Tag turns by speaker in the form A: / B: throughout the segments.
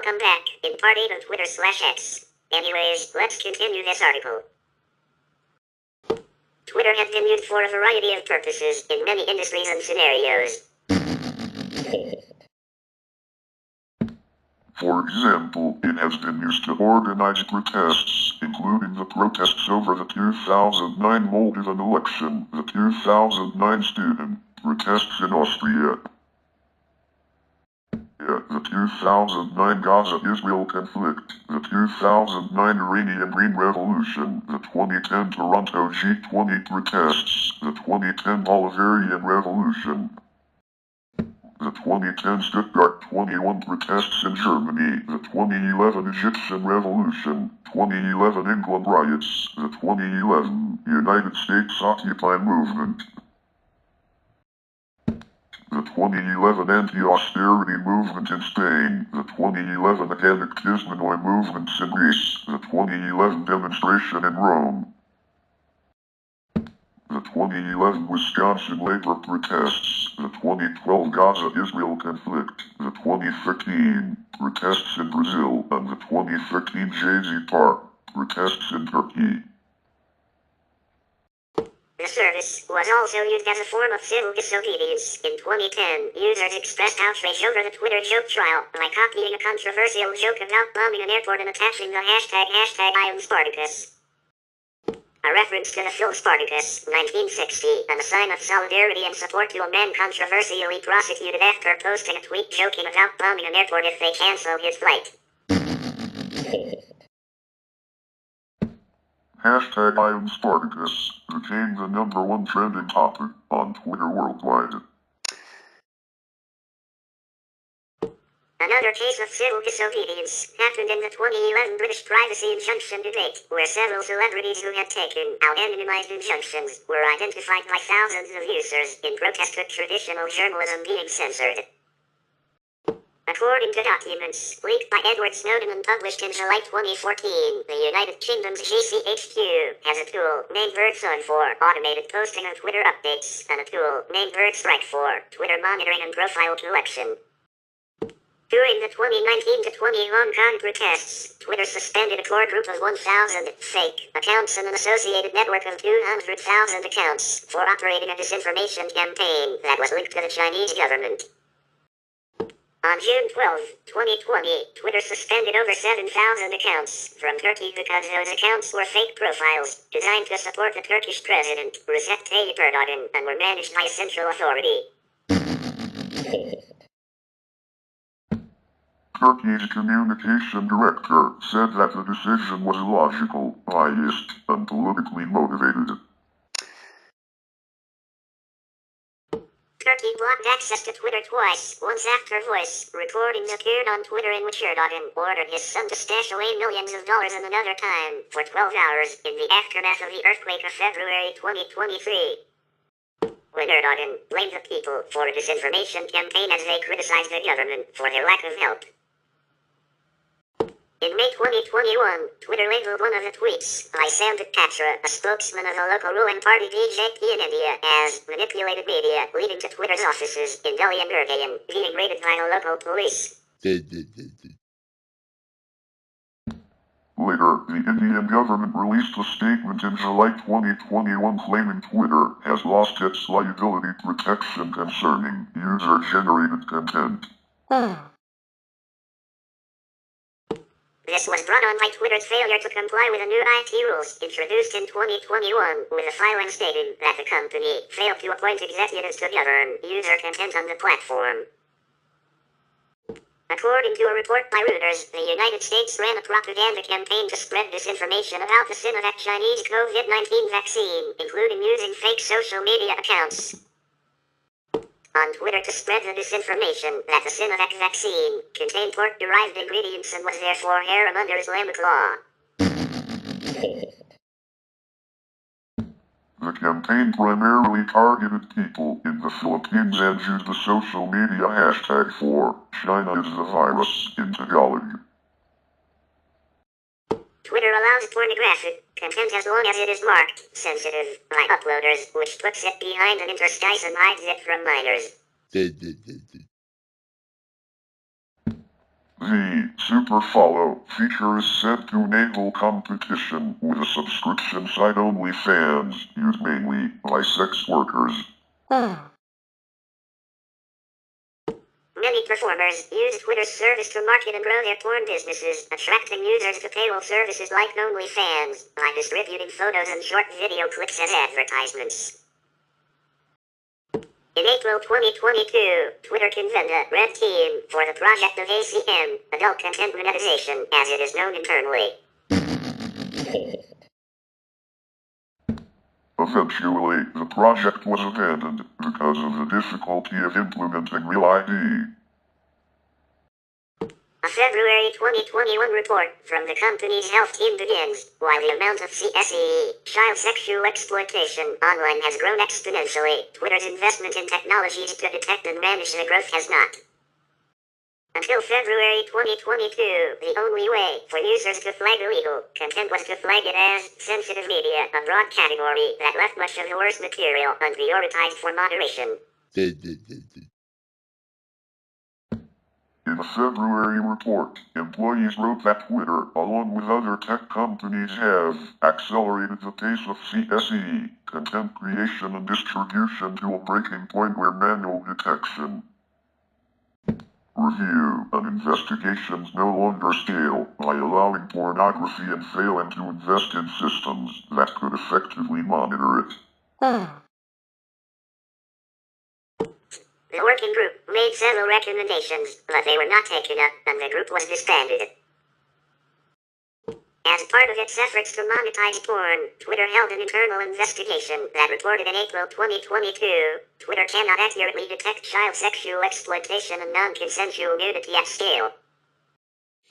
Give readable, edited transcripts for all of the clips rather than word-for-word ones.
A: Welcome back, in part 8 of Twitter/X. Anyways, let's continue this article. Twitter has been used for a variety of purposes in many industries and scenarios.
B: For example, it has been used to organize protests, including the protests over the 2009 Moldovan election, the 2009 student protests in Austria, the 2009 Gaza-Israel conflict, the 2009 Iranian Green Revolution, the 2010 Toronto G20 protests, the 2010 Bolivarian Revolution, the 2010 Stuttgart 21 protests in Germany, the 2011 Egyptian Revolution, 2011 England riots, the 2011 United States Occupy movement, the 2011 anti-austerity movement in Spain, the 2011 TaBNWNE movements in Greece, the 2011 demonstration in Rome, the 2011 Wisconsin labor protests, the 2012 Gaza-Israel conflict, the 2013 protests in Brazil, and the 2013 Gezi Park protests in Turkey.
A: The service was also used as a form of civil disobedience. In 2010, users expressed outrage over the Twitter joke trial by copying a controversial joke about bombing an airport and attaching the hashtag I am Spartacus. A reference to the film Spartacus, 1960, and a sign of solidarity and support to a man controversially prosecuted after posting a tweet joking about bombing an airport if they cancel his flight.
B: Hashtag I am Spartacus became the #1 trending topic on Twitter worldwide.
A: Another case of civil disobedience happened in the 2011 British privacy injunction debate, where several celebrities who had taken out anonymized injunctions were identified by thousands of users in protest to traditional journalism being censored. According to documents leaked by Edward Snowden and published in July 2014, the United Kingdom's GCHQ has a tool named VirdSon for automated posting of Twitter updates, and a tool named VirdStrike for Twitter monitoring and profile collection. During the 2019 to 20 Hong Kong protests, Twitter suspended a core group of 1,000 fake accounts and an associated network of 200,000 accounts for operating a disinformation campaign that was linked to the Chinese government. On June 12, 2020, Twitter suspended over 7,000 accounts from Turkey because those accounts were fake profiles designed to support the Turkish president, Recep Tayyip Erdogan, and were managed by a central authority.
B: Turkey's communication director said that the decision was illogical, biased, and politically motivated.
A: Turkey blocked access to Twitter twice, once after voice recordings appeared on Twitter in which Erdogan ordered his son to stash away millions of dollars, and another time for 12 hours in the aftermath of the earthquake of February 2023. When Erdogan blamed the people for a disinformation campaign as they criticized the government for their lack of help. In May 2021, Twitter labeled one of the tweets by Sambit Patra, a spokesman of the local ruling party BJP in India, as manipulated media, leading to Twitter's offices in Delhi and Gurgaon being raided by the local police.
B: Later, the Indian government released a statement in July 2021 claiming Twitter has lost its liability protection concerning user-generated content.
A: This was brought on by Twitter's failure to comply with the new IT rules introduced in 2021, with a filing stating that the company failed to appoint executives to govern user content on the platform. According to a report by Reuters, the United States ran a propaganda campaign to spread disinformation about the Sinovac Chinese COVID-19 vaccine, including using fake social media accounts on Twitter to spread the disinformation that the Sinovac vaccine contained pork-derived ingredients and was therefore haram under Islamic law.
B: The campaign primarily targeted people in the Philippines and used the social media hashtag for China is the virus in Tagalog.
A: Twitter allows pornographic content as long as it is marked sensitive by uploaders, which puts it behind an interstice and hides it from minors.
B: The Super Follow feature is set to enable competition with a subscription site OnlyFans, used mainly by sex workers.
A: Many performers use Twitter's service to market and grow their porn businesses, attracting users to paywall services like OnlyFans by distributing photos and short video clips as advertisements. In April 2022, Twitter convened a Red Team for the project of ACM, Adult Content Monetization, as it is known internally.
B: Eventually, the project was abandoned because of the difficulty of implementing Real ID.
A: A February 2021 report from the company's health team begins, while the amount of CSE, child sexual exploitation, online has grown exponentially, Twitter's investment in technologies to detect and manage the growth has not. Until February 2022, the only way for users to flag illegal content was to flag it as sensitive media, a broad category that left much of the worst material unprioritized for moderation.
B: In a February report, employees wrote that Twitter, along with other tech companies, have accelerated the pace of CSE, content creation and distribution, to a breaking point where manual detection, review, and investigations no longer scale, by allowing pornography and failing to invest in systems that could effectively monitor it.
A: The working group made several recommendations, but they were not taken up, and the group was disbanded. As part of its efforts to monetize porn, Twitter held an internal investigation that reported in April 2022, Twitter cannot accurately detect child sexual exploitation and non-consensual nudity at scale.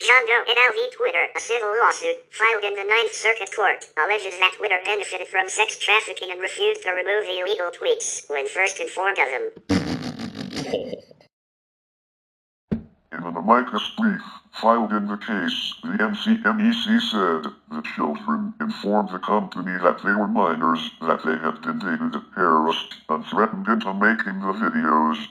A: John Doe et al. V. Twitter, a civil lawsuit filed in the Ninth Circuit Court, alleges that Twitter benefited from sex trafficking and refused to remove the illegal tweets when first informed of them.
B: In an amicus brief filed in the case, the NCMEC said the children informed the company that they were minors, that they had been dated, harassed, and threatened into making the videos,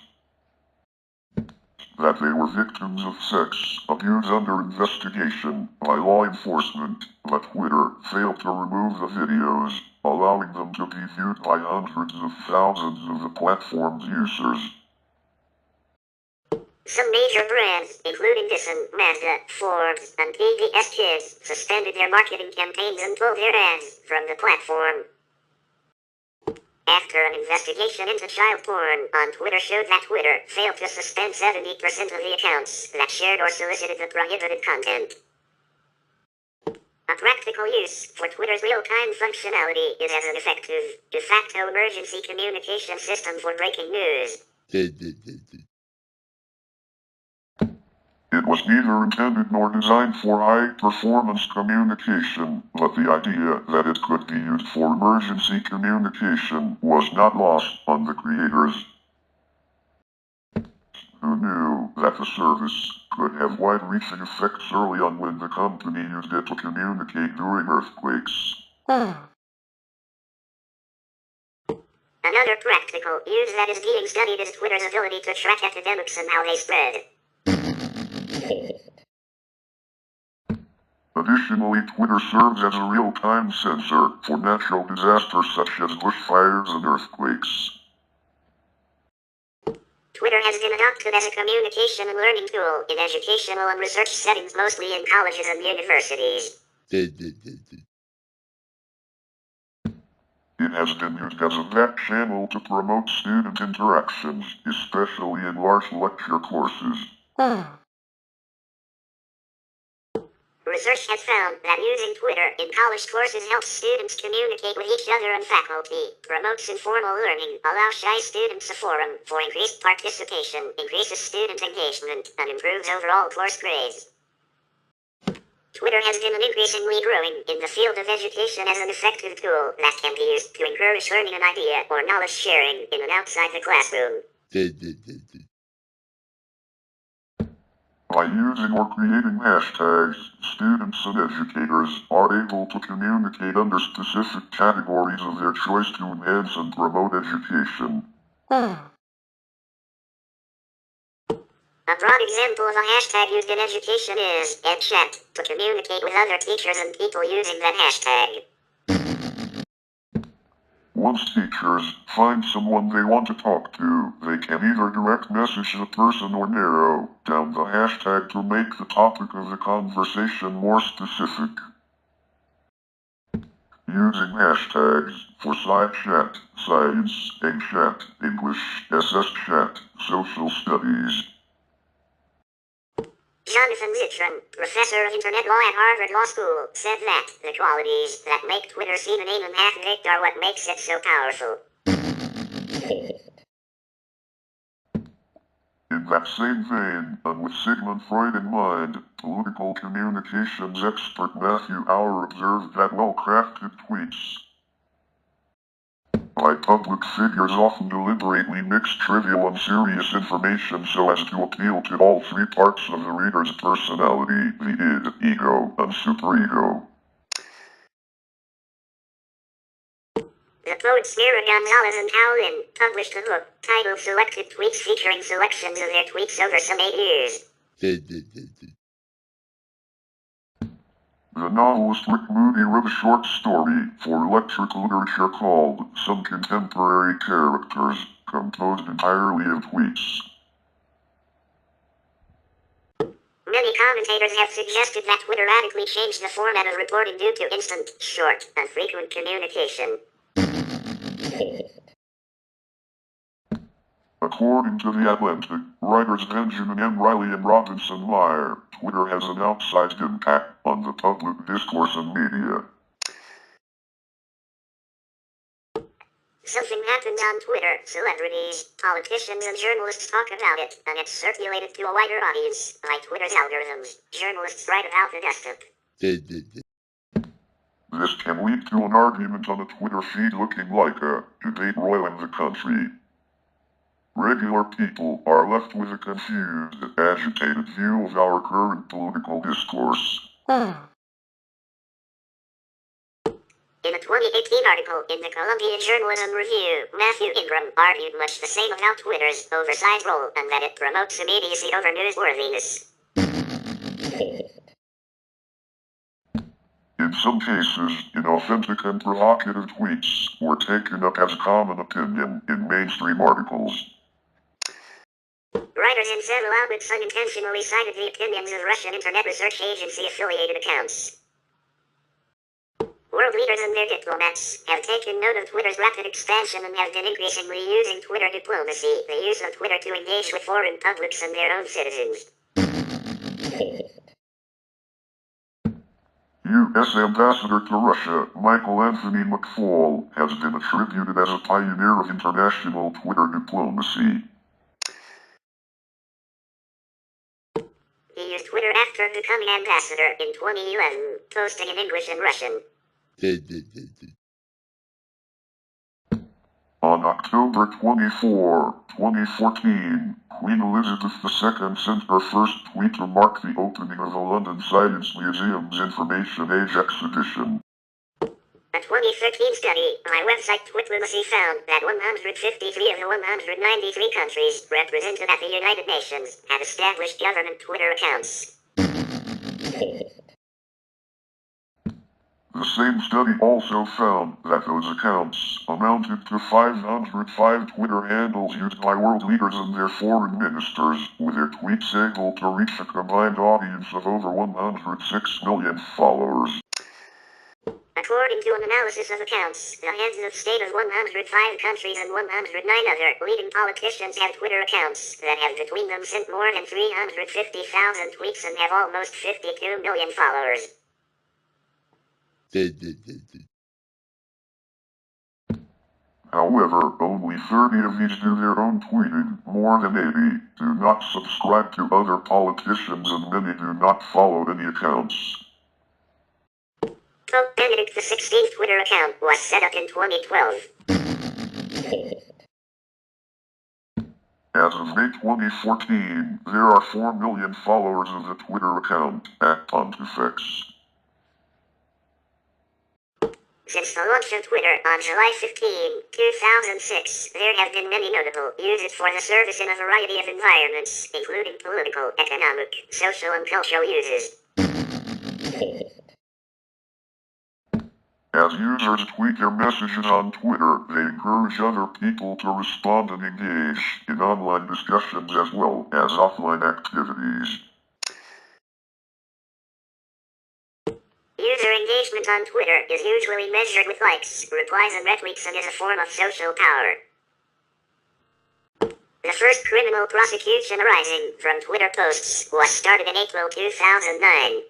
B: that they were victims of sex abuse under investigation by law enforcement, that Twitter failed to remove the videos, allowing them to be viewed by hundreds of thousands of the platform's users.
A: Some major brands, including Dyson, Mazda, Forbes, and PBS Kids, suspended their marketing campaigns and pulled their ads from the platform. After an investigation into child porn on Twitter showed that Twitter failed to suspend 70% of the accounts that shared or solicited the prohibited content. A practical use for Twitter's real-time functionality is as an effective, de facto emergency communication system for breaking news.
B: It was neither intended nor designed for high-performance communication, but the idea that it could be used for emergency communication was not lost on the creators, who knew that the service could have wide-reaching effects early on when the company used it to communicate during earthquakes.
A: Another practical use that is being studied is Twitter's ability to track epidemics and how they spread.
B: Additionally, Twitter serves as a real-time sensor for natural disasters such as bushfires and earthquakes.
A: Twitter has been adopted as a communication and learning tool in educational and research settings, mostly in colleges and universities.
B: It has been used as a back channel to promote student interactions, especially in large lecture courses.
A: Research has found that using Twitter in college courses helps students communicate with each other and faculty, promotes informal learning, allows shy students a forum for increased participation, increases student engagement, and improves overall course grades. Twitter has been increasingly growing in the field of education as an effective tool that can be used to encourage learning an idea or knowledge sharing in and outside the classroom.
B: By using or creating hashtags, students and educators are able to communicate under specific categories of their choice to enhance and promote education.
A: A broad example of a hashtag used in education is EdChat, to communicate with other teachers and people using that hashtag.
B: Once teachers find someone they want to talk to, they can either direct message the person or narrow down the hashtag to make the topic of the conversation more specific. Using hashtags for SciChat, Science, EngChat, English, SSChat, Social Studies.
A: Jonathan Zittrain, professor of Internet Law at Harvard Law School, said that the qualities that make Twitter seem inane and half-baked are what makes it so powerful.
B: In that same vein, and with Sigmund Freud in mind, political communications expert Matthew Auer observed that well-crafted tweets by public figures often deliberately mix trivial and serious information so as to appeal to all three parts of the reader's personality, the id, ego, and superego.
A: The poets Mira Gonzalez and Howlin published a book titled Selected Tweets featuring selections of their tweets over some 8 years.
B: The novelist Rick Moody wrote a short story for electric literature called Some Contemporary Characters, composed entirely of tweets.
A: Many commentators have suggested that Twitter radically changed the format of reporting due to instant, short, and frequent communication.
B: According to The Atlantic, writers Benjamin M. Riley and Robinson Meyer, Twitter has an outsized impact on the public discourse and media.
A: Something happens on Twitter, celebrities, politicians, and journalists talk about it, and it's circulated to a wider audience. Like Twitter's algorithms, journalists write about the gossip.
B: This can lead to an argument on a Twitter feed looking like a debate roiling the country. Regular people are left with a confused, agitated view of our current political discourse.
A: In a 2018 article in the Columbia Journalism Review, Matthew Ingram argued much the same about Twitter's oversized role and that it promotes immediacy over newsworthiness.
B: In some cases, inauthentic and provocative tweets were taken up as common opinion in mainstream articles.
A: Writers in several outlets unintentionally cited the opinions of Russian Internet Research Agency-affiliated accounts. World leaders and their diplomats have taken note of Twitter's rapid expansion and have been increasingly using Twitter diplomacy, the use of Twitter to engage with foreign publics and their own citizens.
B: U.S. Ambassador to Russia, Michael Anthony McFaul, has been attributed as a pioneer of international Twitter diplomacy.
A: He used Twitter after becoming ambassador in 2011, posting in English and Russian.
B: On October 24, 2014, Queen Elizabeth II sent her first tweet to mark the opening of the London Science Museum's Information Age exhibition.
A: A 2013 study by website Twitlomacy found that 153 of the 193 countries represented at the United Nations had established government Twitter accounts.
B: The same study also found that those accounts amounted to 505 Twitter handles used by world leaders and their foreign ministers, with their tweets able to reach a combined audience of over 106 million followers.
A: According to an analysis of accounts, the heads of state of 105 countries and 109 other leading politicians have Twitter accounts that have between them sent more than 350,000 tweets and have almost 52 million followers.
B: However, only 30 of these do their own tweeting, more than 80 do not subscribe to other politicians, and many do not follow any accounts.
A: Pope Benedict XVI's Twitter account was set up in 2012.
B: As of May 2014, there are 4 million followers of the Twitter account at Pontifex.
A: Since the launch of Twitter on July 15, 2006, there have been many notable uses for the service in a variety of environments, including political, economic, social, and cultural uses.
B: As users tweet their messages on Twitter, they encourage other people to respond and engage in online discussions as well as offline activities.
A: User engagement on Twitter is usually measured with likes, replies, and retweets and is a form of social power. The first criminal prosecution arising from Twitter posts was started in April 2009.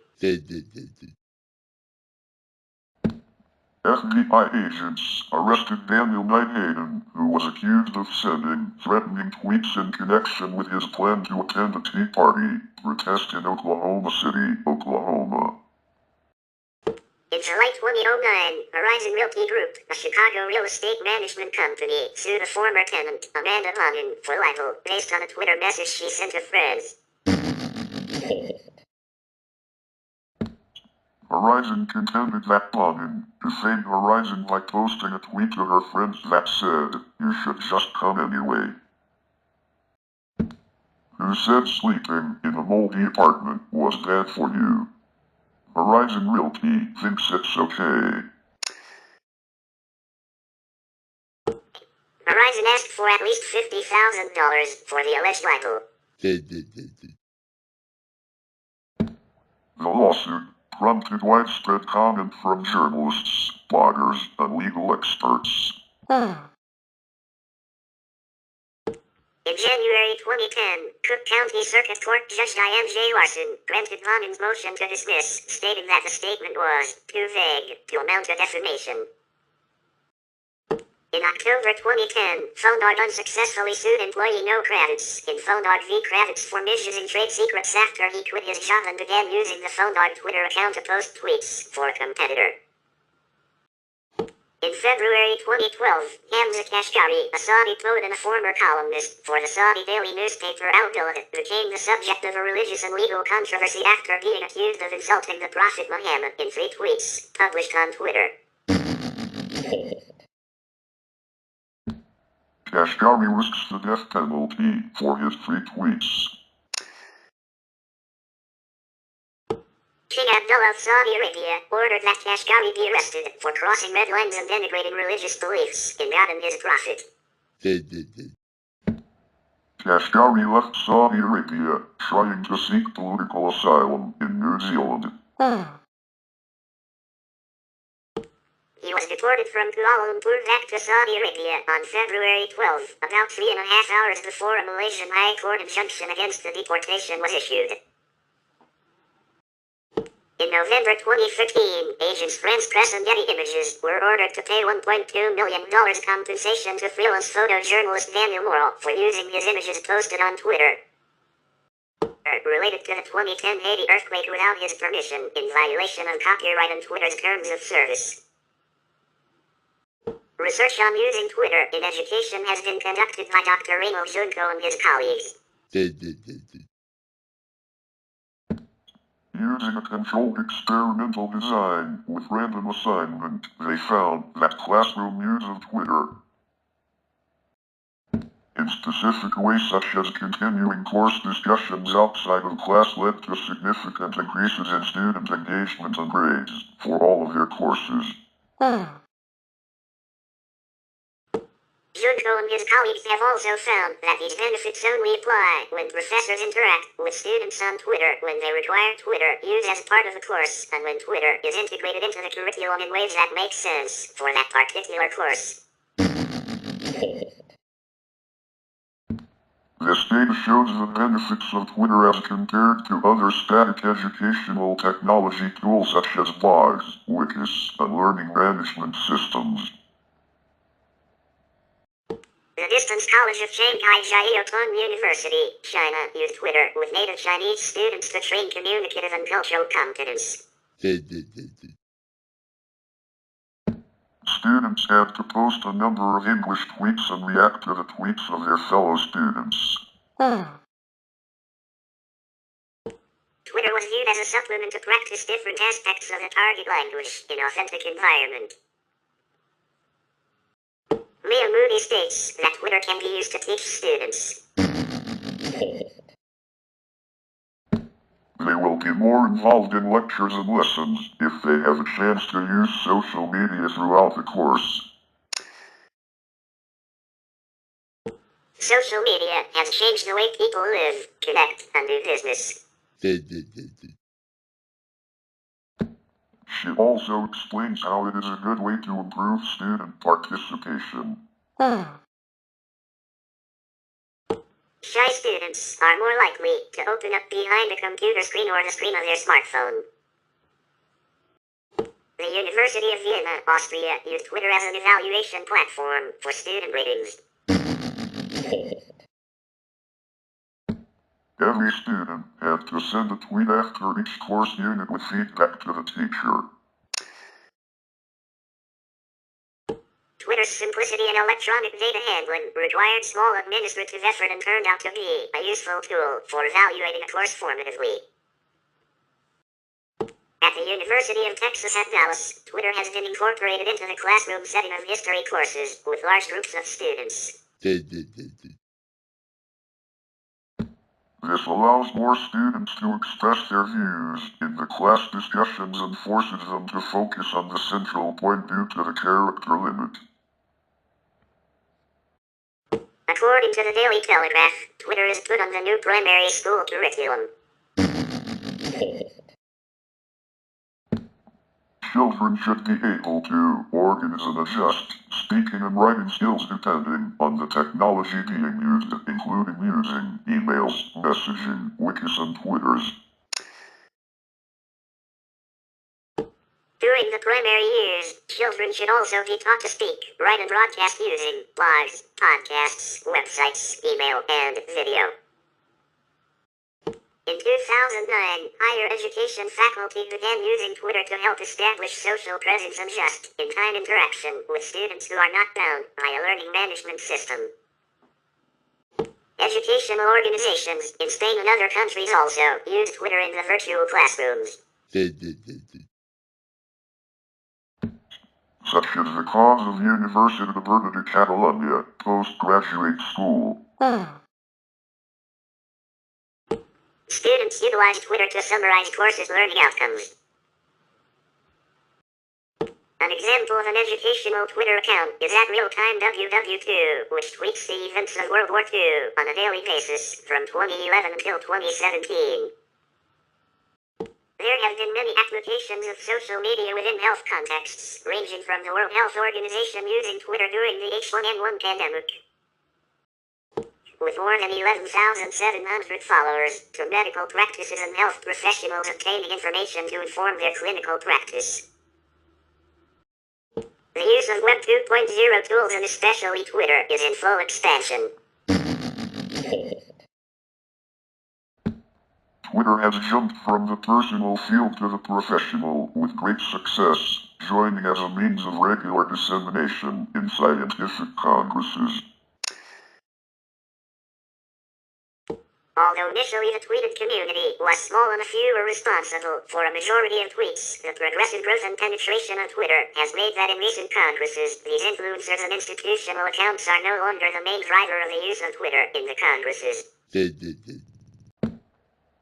B: FBI agents arrested TaBNWNE, who was accused of sending threatening tweets in connection with his plan to attend a Tea Party protest in Oklahoma City, Oklahoma.
A: In July 2009, Horizon Realty Group, a Chicago real estate management company, sued a former tenant, Amanda Longin, for libel, based on a Twitter message she sent to friends.
B: Horizon contended that Longin defamed Horizon by posting a tweet to her friends that said, "You should just come anyway." Who said sleeping in a moldy apartment was bad for you. Horizon Realty thinks it's okay.
A: Horizon asked for at least $50,000 for the alleged libel.
B: The lawsuit prompted widespread comment from journalists, bloggers, and legal experts.
A: In January 2010, Cook County Circuit Court Judge Diane J. Larson granted Longin's motion to dismiss, stating that the statement was too vague to amount to defamation. In October 2010, PhoneDog unsuccessfully sued employee No Kravitz in PhoneDog v. Kravitz for misusing trade secrets after he quit his job and began using the PhoneDog Twitter account to post tweets for a competitor. In February 2012, Hamza Kashgari, a Saudi poet and a former columnist for the Saudi daily newspaper Al Bilad, became the subject of a religious and legal controversy after being accused of insulting the Prophet Muhammad in 3 tweets published on Twitter.
B: Kashgari risks the death penalty for his 3 tweets.
A: King Abdullah of Saudi Arabia ordered that Kashgari be arrested for crossing red lines and denigrating religious beliefs in God and his prophet.
B: Kashgari left Saudi Arabia, trying to seek political asylum in New Zealand.
A: He was deported from Kuala Lumpur back to Saudi Arabia on February 12, about 3.5 hours before a Malaysian High Court injunction against the deportation was issued. In November 2015, agents France Press and Getty Images were ordered to pay $1.2 million compensation to freelance photojournalist Daniel Morrell for using his images posted on Twitter related to the 2010 Haiti earthquake without his permission, in violation of copyright and Twitter's terms of service. Research on using Twitter in education has been conducted by Dr. Remo Junko and his colleagues.
B: Using a controlled experimental design with random assignment, they found that classroom use of Twitter in specific ways such as continuing course discussions outside of class led to significant increases in student engagement and grades for all of their courses.
A: Junko and his colleagues have also found that these benefits only apply when professors interact with students on Twitter when they require Twitter used as part of the course and when Twitter is integrated into the curriculum in ways that make sense for that particular course.
B: This data shows the benefits of Twitter as compared to other static educational technology tools such as blogs, wikis, and learning management systems.
A: The Distance College of Shanghai Jiaotong University, China, used Twitter with native Chinese students to train communicative and cultural competence.
B: Students had to post a number of English tweets and react to the tweets of their fellow students.
A: Twitter was viewed as a supplement to practice different aspects of the target language in authentic environment. Mia Moody states that Twitter can be used to teach students.
B: They will be more involved in lectures and lessons if they have a chance to use social media throughout the course.
A: Social media has changed the way people live, connect, and do business.
B: She also explains how it is a good way to improve student participation.
A: Shy students are more likely to open up behind a computer screen or the screen of their smartphone. The University of Vienna, Austria, used Twitter as an evaluation platform for student ratings.
B: Every student had to send a tweet after each course unit with feedback to the teacher.
A: Twitter's simplicity and electronic data handling required small administrative effort and turned out to be a useful tool for evaluating a course formatively. At the University of Texas at Dallas, Twitter has been incorporated into the classroom setting of history courses with large groups of students.
B: This allows more students to express their views in the class discussions and forces them to focus on the central point due to the character limit.
A: According to the Daily Telegraph, Twitter is put on the new primary school curriculum.
B: Children should be able to organize and adjust speaking and writing skills depending on the technology being used, including using emails, messaging, wikis, and Twitters.
A: During the primary years, children should also be taught to speak, write, and broadcast using blogs, podcasts, websites, email, and video. In 2009, higher education faculty began using Twitter to help establish social presence and just-in-time interaction with students who are not bound by a learning management system. Educational organizations in Spain and other countries also use Twitter in the virtual classrooms.
B: Such as the cause of Universitat Oberta de Catalunya postgraduate school.
A: Students utilize Twitter to summarize courses' learning outcomes. An example of an educational Twitter account is at Real-Time WW2, which tweets the events of World War II on a daily basis from 2011 until 2017. There have been many applications of social media within health contexts, ranging from the World Health Organization using Twitter during the H1N1 pandemic, with more than 11,700 followers, to medical practices and health professionals obtaining information to inform their clinical practice. The use of Web 2.0 tools and especially Twitter is in full expansion.
B: Twitter has jumped from the personal field to the professional with great success, joining as a means of regular dissemination in scientific congresses.
A: Although initially the tweeted community was small and a few were responsible for a majority of tweets, the progressive growth and penetration of Twitter has made that in recent congresses, these influencers and institutional accounts are no longer the main driver of the use of Twitter in the congresses.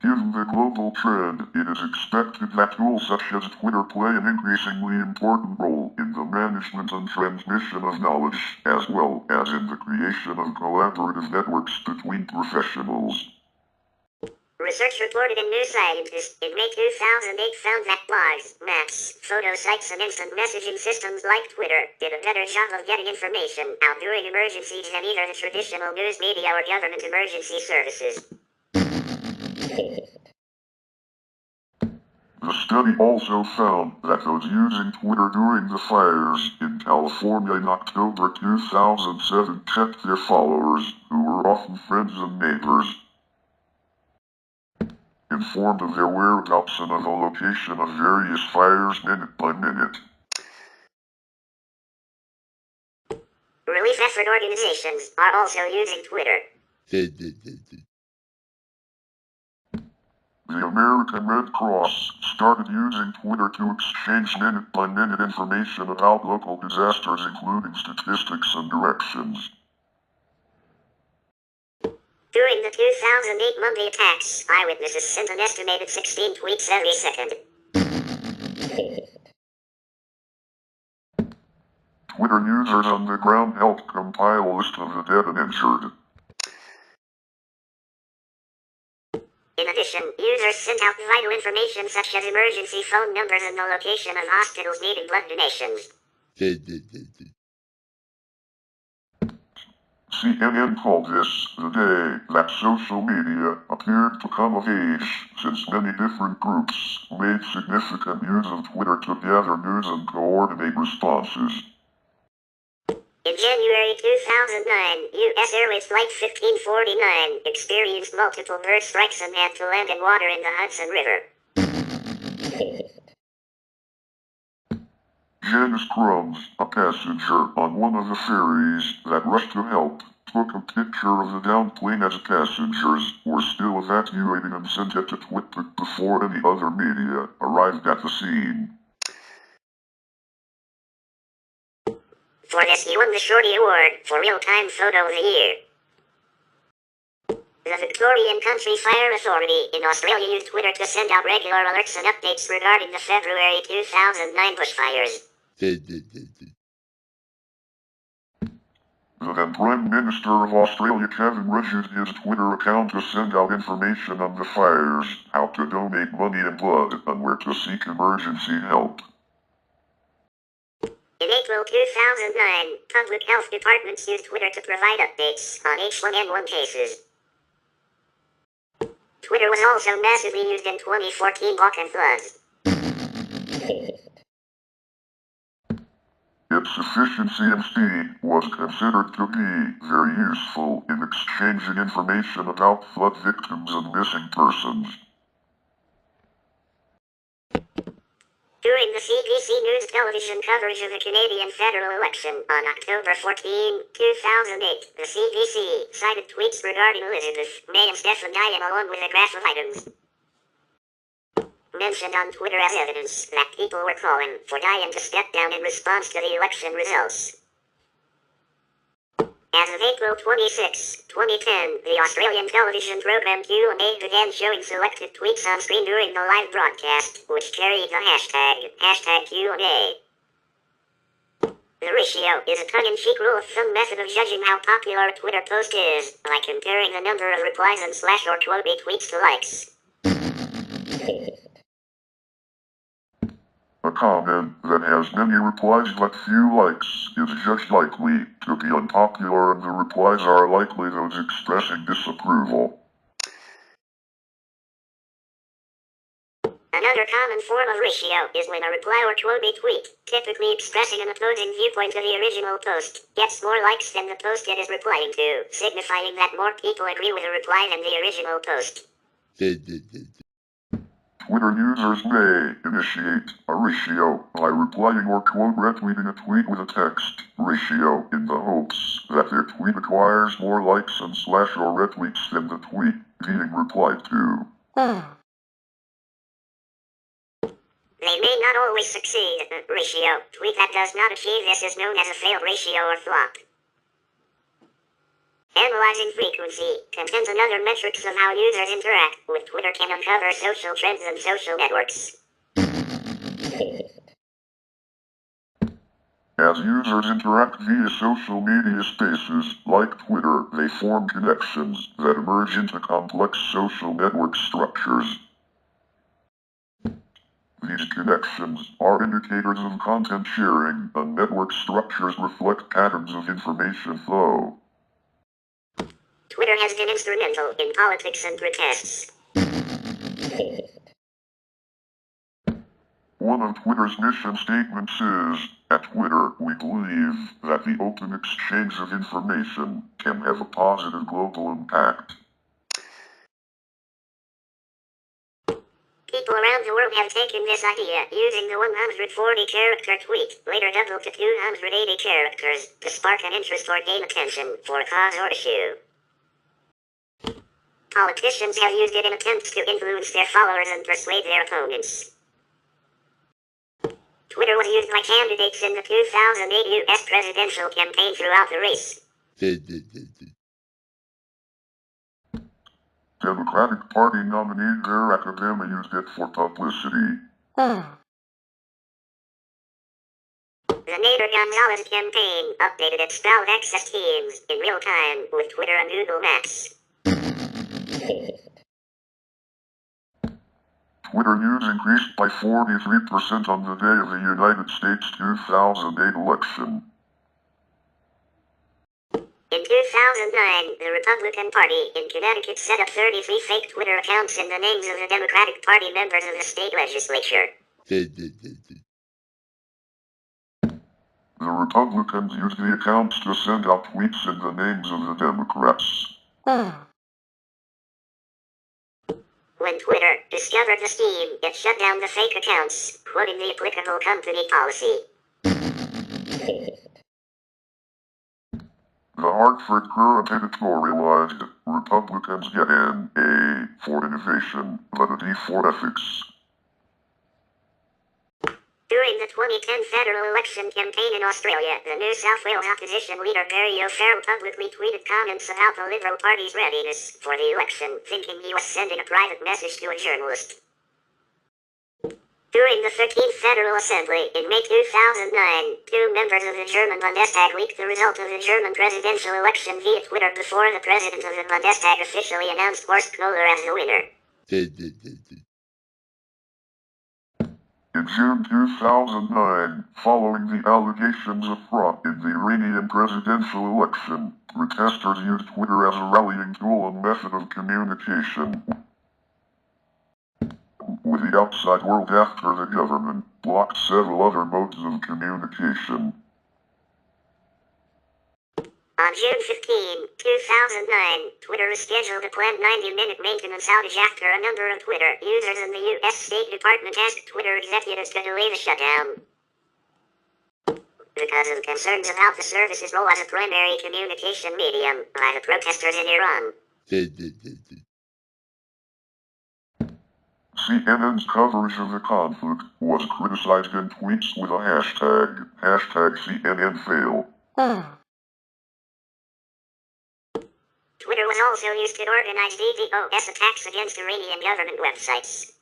B: Given the global trend, it is expected that tools such as Twitter play an increasingly important role in the management and transmission of knowledge, as well as in the creation of collaborative networks between professionals.
A: Research reported in New Scientist in May 2008 found that blogs, maps, photo sites, and instant messaging systems like Twitter did a better job of getting information out during emergencies than either the traditional news media or government emergency services.
B: The study also found that those using Twitter during the fires in California in October 2007 kept their followers, who were often friends and neighbors, informed of their whereabouts and of the location of various fires minute by minute.
A: Relief effort organizations are also using Twitter.
B: The American Red Cross started using Twitter to exchange minute-by-minute information about local disasters, including statistics and directions.
A: During the 2008 Monday attacks, eyewitnesses sent an estimated 16 tweets every second.
B: Twitter users on the ground helped compile a list of the dead and injured.
A: In addition, users sent out vital information such as emergency phone numbers and the location of hospitals needing blood donations.
B: CNN called this the day that social media appeared to come of age, since many different groups made significant use of Twitter to gather news and coordinate responses.
A: In January 2009, U.S. Airways Flight 1549 experienced multiple bird strikes and had to land in water in the Hudson River.
B: Janice Crumbs, a passenger on one of the ferries that rushed to help, took a picture of the downed plane as passengers were still evacuating and sent it to Twitter before any other media arrived at the scene.
A: For this, he won the Shorty Award for Real-Time Photo of the Year. The Victorian Country Fire Authority in Australia used Twitter to send out regular alerts and updates regarding the February 2009 bushfires.
B: The then Prime Minister of Australia, Kevin Rudd, used his Twitter account to send out information on the fires, how to donate money and blood, and where to seek emergency help.
A: In April 2009, public health departments used Twitter to provide updates on H1N1 cases. Twitter was also massively used in 2014 Balkan floods.
B: Its efficiency and speed was considered to be very useful in exchanging information about flood victims and missing persons.
A: During the CBC News television coverage of the Canadian federal election on October 14, 2008, the CBC cited tweets regarding Elizabeth May and Stephen Diane along with a graph of items mentioned on Twitter as evidence that people were calling for Diane to step down in response to the election results. As of April 26, 2010, the Australian television program Q&A began showing selected tweets on screen during the live broadcast, which carried the hashtag Q&A. The ratio is a tongue-in-cheek rule of thumb method of judging how popular a Twitter post is, by comparing the number of replies and slash or quote tweets to likes.
B: A comment that has many replies but few likes is judged likely to be unpopular, and the replies are likely those expressing disapproval.
A: Another common form of ratio is when a reply or quote tweet, typically expressing an opposing viewpoint to the original post, gets more likes than the post it is replying to, signifying that more people agree with the reply than the original post.
B: Twitter users may initiate a ratio by replying or quote retweeting a tweet with a text ratio in the hopes that their tweet acquires more likes and slash or retweets than the tweet being replied to.
A: They may not always succeed. Ratio. Tweet that does not achieve this is known as a failed ratio or flop. Analyzing frequency, content and other metrics of how users interact with Twitter can uncover social trends and social networks.
B: As users interact via social media spaces like Twitter, they form connections that emerge into complex social network structures. These connections are indicators of content sharing, and network structures reflect patterns of information flow.
A: Twitter has been instrumental in politics and protests.
B: One of Twitter's mission statements is, at Twitter, we believe that the open exchange of information can have a positive global impact.
A: People around the world have taken this idea, using the 140-character tweet, later doubled to 280 characters, to spark an interest or gain attention for a cause or issue. Politicians have used it in attempts to influence their followers and persuade their opponents. Twitter was used by candidates in the 2008 U.S. presidential campaign throughout the race.
B: Democratic Party nominee Barack Obama used it for publicity.
A: The Nader Gonzalez campaign updated its cloud access teams in real time with Twitter and Google Maps.
B: Twitter use increased by 43% on the day of the United States 2008 election.
A: In 2009, the Republican Party in Connecticut set up 33 fake Twitter accounts in the names of the Democratic Party members of the state legislature.
B: The Republicans used the accounts to send out tweets in the names of the Democrats.
A: When Twitter discovered the scheme, it shut down the fake accounts, quoting the applicable company policy.
B: The Hartford Courant editorialized, Republicans get an A for innovation, but a D for ethics.
A: During the 2010 federal election campaign in Australia, the New South Wales opposition leader Barry O'Farrell publicly tweeted comments about the Liberal Party's readiness for the election, thinking he was sending a private message to a journalist. During the 13th Federal Assembly in May 2009, two members of the German Bundestag leaked the result of the German presidential election via Twitter before the president of the Bundestag officially announced Horst Kohler as the winner.
B: In June 2009, following the allegations of fraud in the Iranian presidential election, protesters used Twitter as a rallying tool and method of communication with the outside world after the government blocked several other modes of communication.
A: On June 15, 2009, Twitter scheduled a planned 90-minute maintenance outage after a number of Twitter users in the U.S. State Department asked Twitter executives to delay the shutdown because of concerns about the service's role as a primary communication medium by the protesters in Iran.
B: CNN's coverage of the conflict was criticized in tweets with a hashtag #CNNFail.
A: Twitter was also used to organize DDoS attacks against Iranian government websites.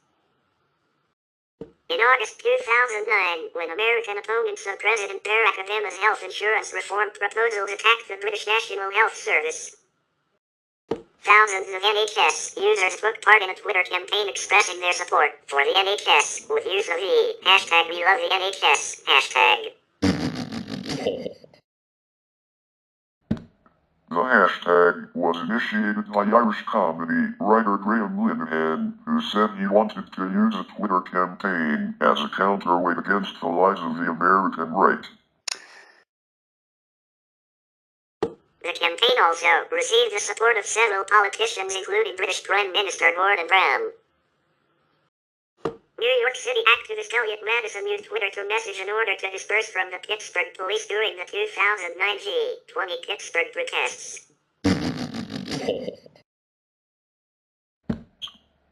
A: In August 2009, when American opponents of President Barack Obama's health insurance reform proposals attacked the British National Health Service, thousands of NHS users took part in a Twitter campaign expressing their support for the NHS with use of the #WeLoveTheNHS hashtag.
B: The hashtag was initiated by Irish comedy writer Graham Linehan, who said he wanted to use a Twitter campaign as a counterweight against the lies of the American right.
A: The campaign also received the support of several politicians, including British Prime Minister Gordon Brown. New York City activist Elliot Madison used Twitter to message an order to disperse from the Pittsburgh police during the 2009 G20 Pittsburgh protests.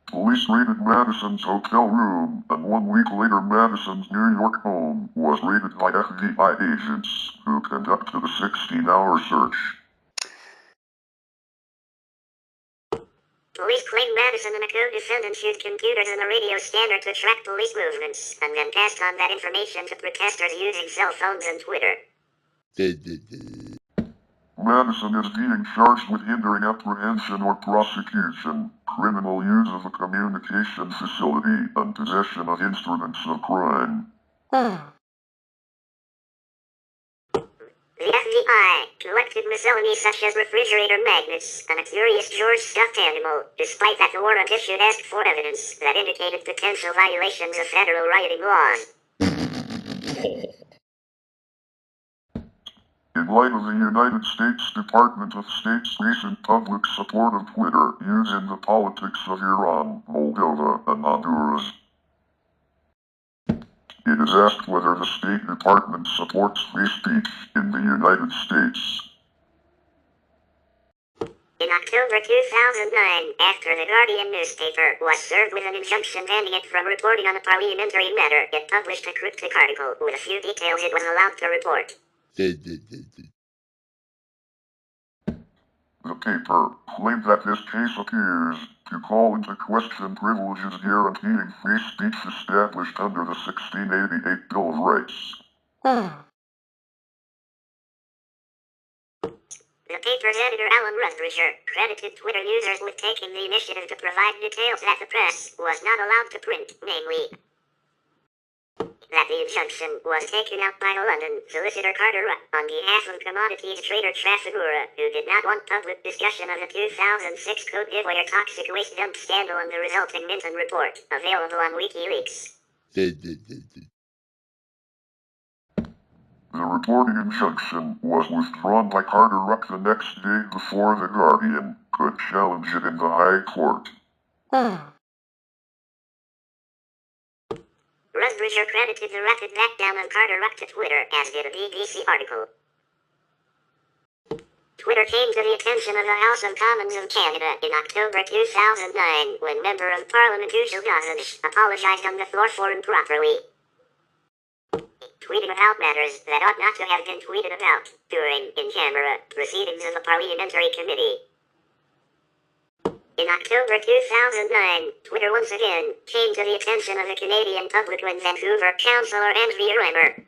B: Police raided Madison's hotel room, and 1 week later Madison's New York home was raided by FBI agents, who conducted a 16-hour search.
A: Police claim Madison and a co-defendant used computers and a radio scanner to track police movements, and then passed on that information to protesters using cell phones and Twitter.
B: Madison is being charged with hindering apprehension or prosecution, criminal use of a communication facility, and possession of instruments of crime.
A: The FBI collected miscellany such as refrigerator magnets and a curious George stuffed animal, despite that the warrant issued asked for evidence that indicated potential violations of federal rioting laws.
B: In light of the United States Department of State's recent public support of Twitter used in the politics of Iran, Moldova, and Honduras, it is asked whether the State Department supports free speech in the United States.
A: In October 2009, after the Guardian newspaper was served with an injunction banning it from reporting on a parliamentary matter, it published a cryptic article with a few details it was allowed to report.
B: The paper claimed that this case appears to call into question privileges guaranteeing free speech established under the 1688 Bill of Rights.
A: The paper's editor Alan Rusbridger credited Twitter users with taking the initiative to provide details that the press was not allowed to print, namely that the injunction was taken out by London solicitor Carter Ruck on behalf of commodities trader Trafigura, who did not want public discussion of the 2006 Code Giveaway toxic waste dump scandal and the resulting Minton report, available on WikiLeaks.
B: The reporting injunction was withdrawn by Carter Ruck the next day before The Guardian could challenge it in the High Court.
A: Rusbridger credited the rapid backdown of Carter Ruck to Twitter, as did a BBC article. Twitter came to the attention of the House of Commons of Canada in October 2009 when Member of Parliament Ushel Gossage apologized on the floor for improperly tweeting about matters that ought not to have been tweeted about during in-camera proceedings of the parliamentary committee. In October 2009, Twitter once again came to the attention of the Canadian public when Vancouver Councillor Andrea Reimer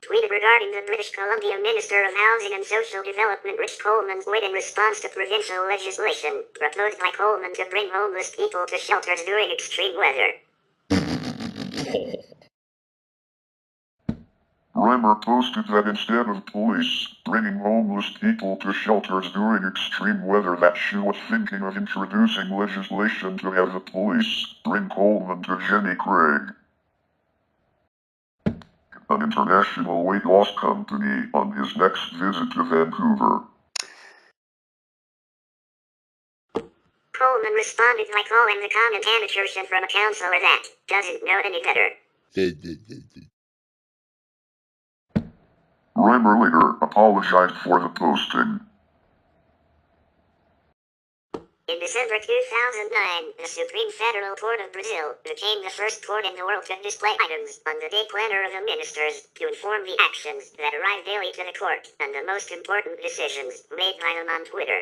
A: tweeted regarding the British Columbia Minister of Housing and Social Development Rich Coleman's quit in response to provincial legislation proposed by Coleman to bring homeless people to shelters during extreme weather.
B: Reimer posted that instead of police bringing homeless people to shelters during extreme weather, that she was thinking of introducing legislation to have the police bring Coleman to Jenny Craig, an international weight loss company, on his next visit to Vancouver.
A: Coleman responded by calling the comment amateurs and from a councillor that doesn't know any better.
B: Reimer later apologized for the posting.
A: In December 2009, the Supreme Federal Court of Brazil became the first court in the world to display items on the day planner of the ministers to inform the actions that arrive daily to the court and the most important decisions made by them on Twitter.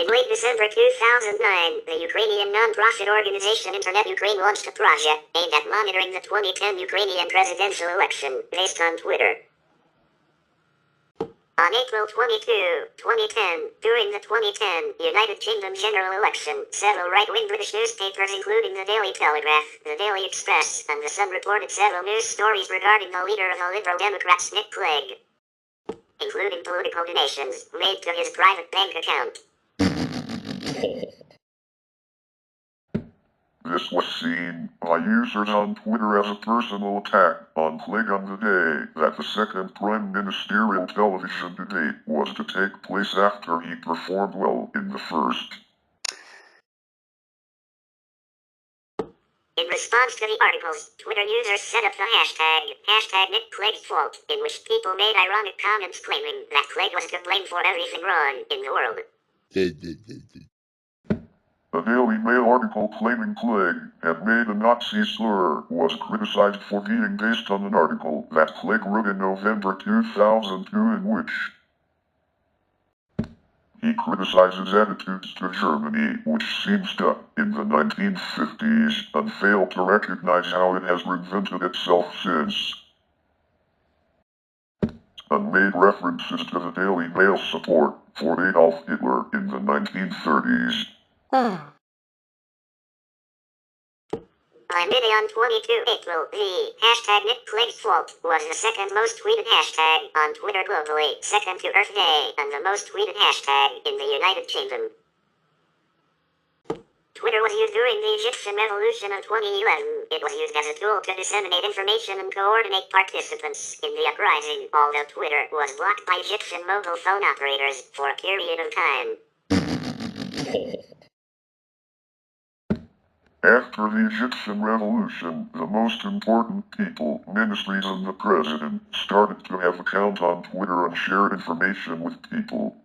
A: In late December 2009, the Ukrainian non-profit organization Internet Ukraine launched a project aimed at monitoring the 2010 Ukrainian presidential election based on Twitter. On April 22, 2010, during the 2010 United Kingdom general election, several right-wing British newspapers including the Daily Telegraph, the Daily Express, and the Sun reported several news stories regarding the leader of the Liberal Democrats, Nick Clegg, including political donations made to his private bank account.
B: This was seen by users on Twitter as a personal attack on Clegg on the day that the second prime ministerial television debate was to take place after he performed well in the first.
A: In response to the articles, Twitter users set up the hashtag Nick Clegg's fault, in which people made ironic comments claiming that Clegg was to blame for everything wrong in the world.
B: A Daily Mail article claiming Clegg had made a Nazi slur was criticized for being based on an article that Clegg wrote in November 2002 in which he criticized his attitudes to Germany, which seemed stuck in the 1950s, and failed to recognize how it has reinvented itself since, and made references to the Daily Mail's support for Adolf Hitler in the 1930s.
A: By midday on 22 April, the hashtag Nick Clegg's fault was the second most tweeted hashtag on Twitter globally, second to Earth Day, and the most tweeted hashtag in the United Kingdom. Twitter was used during the Egyptian Revolution of 2011. It was used as a tool to disseminate information and coordinate participants in the uprising, although Twitter was blocked by Egyptian mobile phone operators for a period of time.
B: After the Egyptian Revolution, the most important people, ministries, and the president started to have accounts on Twitter and share information with people.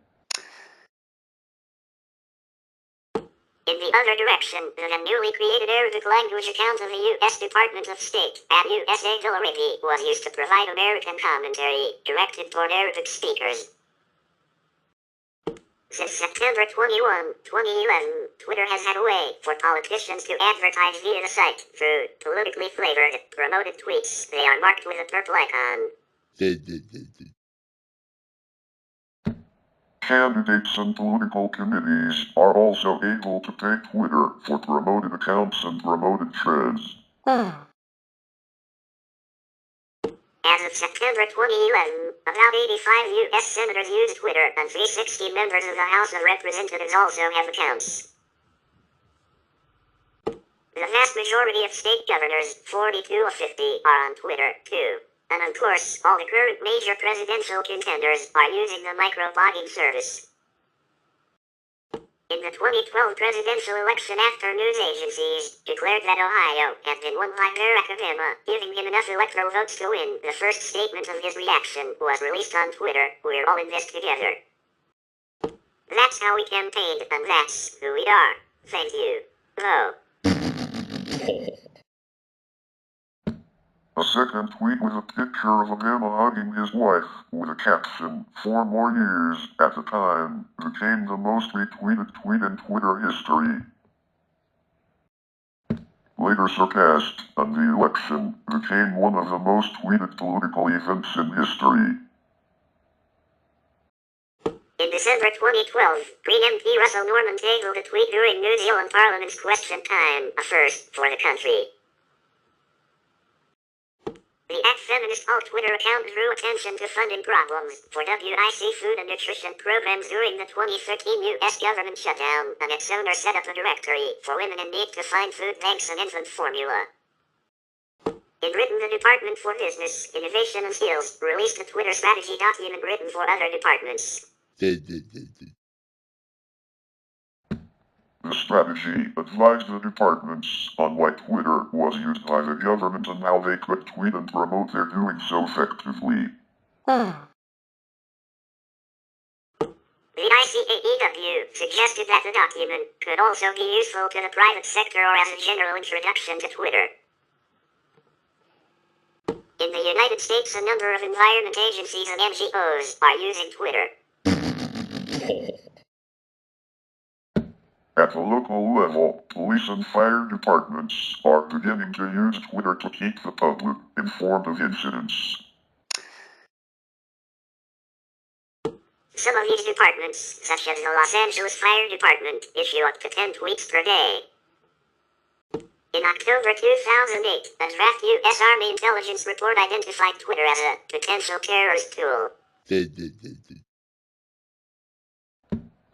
A: other direction, the then newly created Arabic language account of the U.S. Department of State at USA Gallery was used to provide American commentary directed toward Arabic speakers. Since September 21, 2011, Twitter has had a way for politicians to advertise via the site through politically flavored, promoted tweets. They are marked with a purple icon.
B: Candidates and political committees are also able to pay Twitter for promoted accounts and promoted threads.
A: As of September 2011, about 85 U.S. senators use Twitter, and 360 members of the House of Representatives also have accounts. The vast majority of state governors, 42 of 50, are on Twitter, too. And of course, all the current major presidential contenders are using the microblogging service. In the 2012 presidential election, after news agencies declared that Ohio had been won by Barack Obama, giving him enough electoral votes to win, the first statement of his reaction was released on Twitter: "We're all in this together." That's how we campaigned, and that's who we are. Thank you. Vote.
B: A second tweet with a picture of Obama hugging his wife, with a caption, "4 more years," at the time, became the most retweeted tweet in Twitter history. Later surpassed, and the election became one of the most tweeted political events in history.
A: In December 2012, Green MP Russell Norman tabled a tweet during New Zealand Parliament's question time, a first for the country. The @feminist alt-Twitter account drew attention to funding problems for WIC food and nutrition programs during the 2013 U.S. government shutdown, and its owner set up a directory for women in need to find food banks and infant formula. In Britain, the Department for Business, Innovation and Skills released a Twitter strategy document written for other departments.
B: The strategy advised the departments on why Twitter was used by the government and how they could tweet and promote their doing so effectively.
A: The ICAEW suggested that the document could also be useful to the private sector or as a general introduction to Twitter. In the United States, a number of environment agencies and NGOs are using Twitter.
B: At the local level, police and fire departments are beginning to use Twitter to keep the public informed of incidents.
A: Some of these departments, such as the Los Angeles Fire Department, issue up to 10 tweets per day. In October 2008, a draft U.S. Army intelligence report identified Twitter as a potential terrorist tool.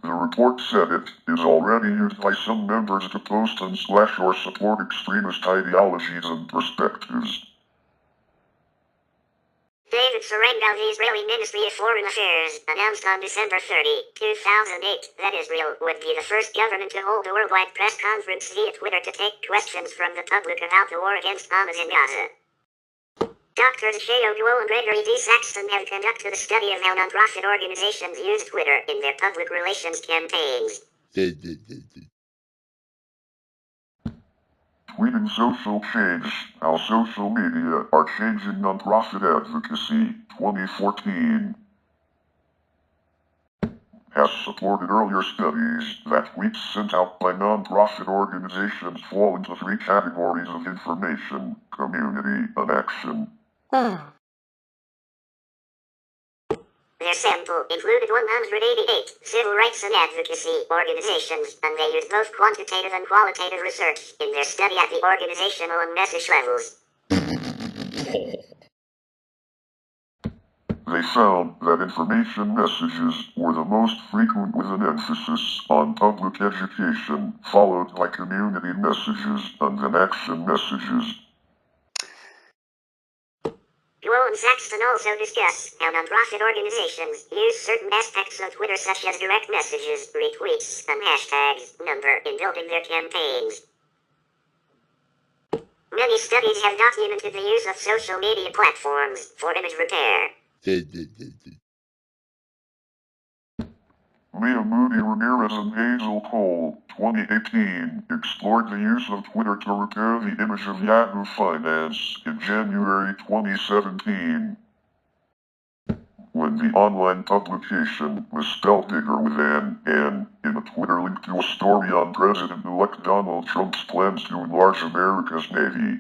B: The report said it is already used by some members to post and slash or support extremist ideologies and perspectives.
A: David Saranga of the Israeli Ministry of Foreign Affairs announced on December 30, 2008, that Israel would be the first government to hold a worldwide press conference via Twitter to take questions from the public about the war against Hamas in Gaza. Drs. Sheo Duo and Gregory D. Saxton have conducted a study of how nonprofit organizations use Twitter in their public relations campaigns.
B: Tweeting social change, how social media are changing nonprofit advocacy, 2014. Has supported earlier studies that tweets sent out by nonprofit organizations fall into 3 categories of information, community, and action.
A: Their sample included 188 civil rights and advocacy organizations, and they used both quantitative and qualitative research in their study at the organizational and message levels.
B: They found that information messages were the most frequent, with an emphasis on public education, followed by community messages and then action messages.
A: Duo and Saxton also discuss how nonprofit organizations use certain aspects of Twitter, such as direct messages, retweets, and hashtags number in building their campaigns. Many studies have documented the use of social media platforms for image repair.
B: Leah Moody Ramirez and Hazel Cole, 2018, explored the use of Twitter to repair the image of Yahoo Finance in January 2017. When the online publication was spelled bigger with an N in a Twitter link to a story on President-elect Donald Trump's plans to enlarge America's Navy.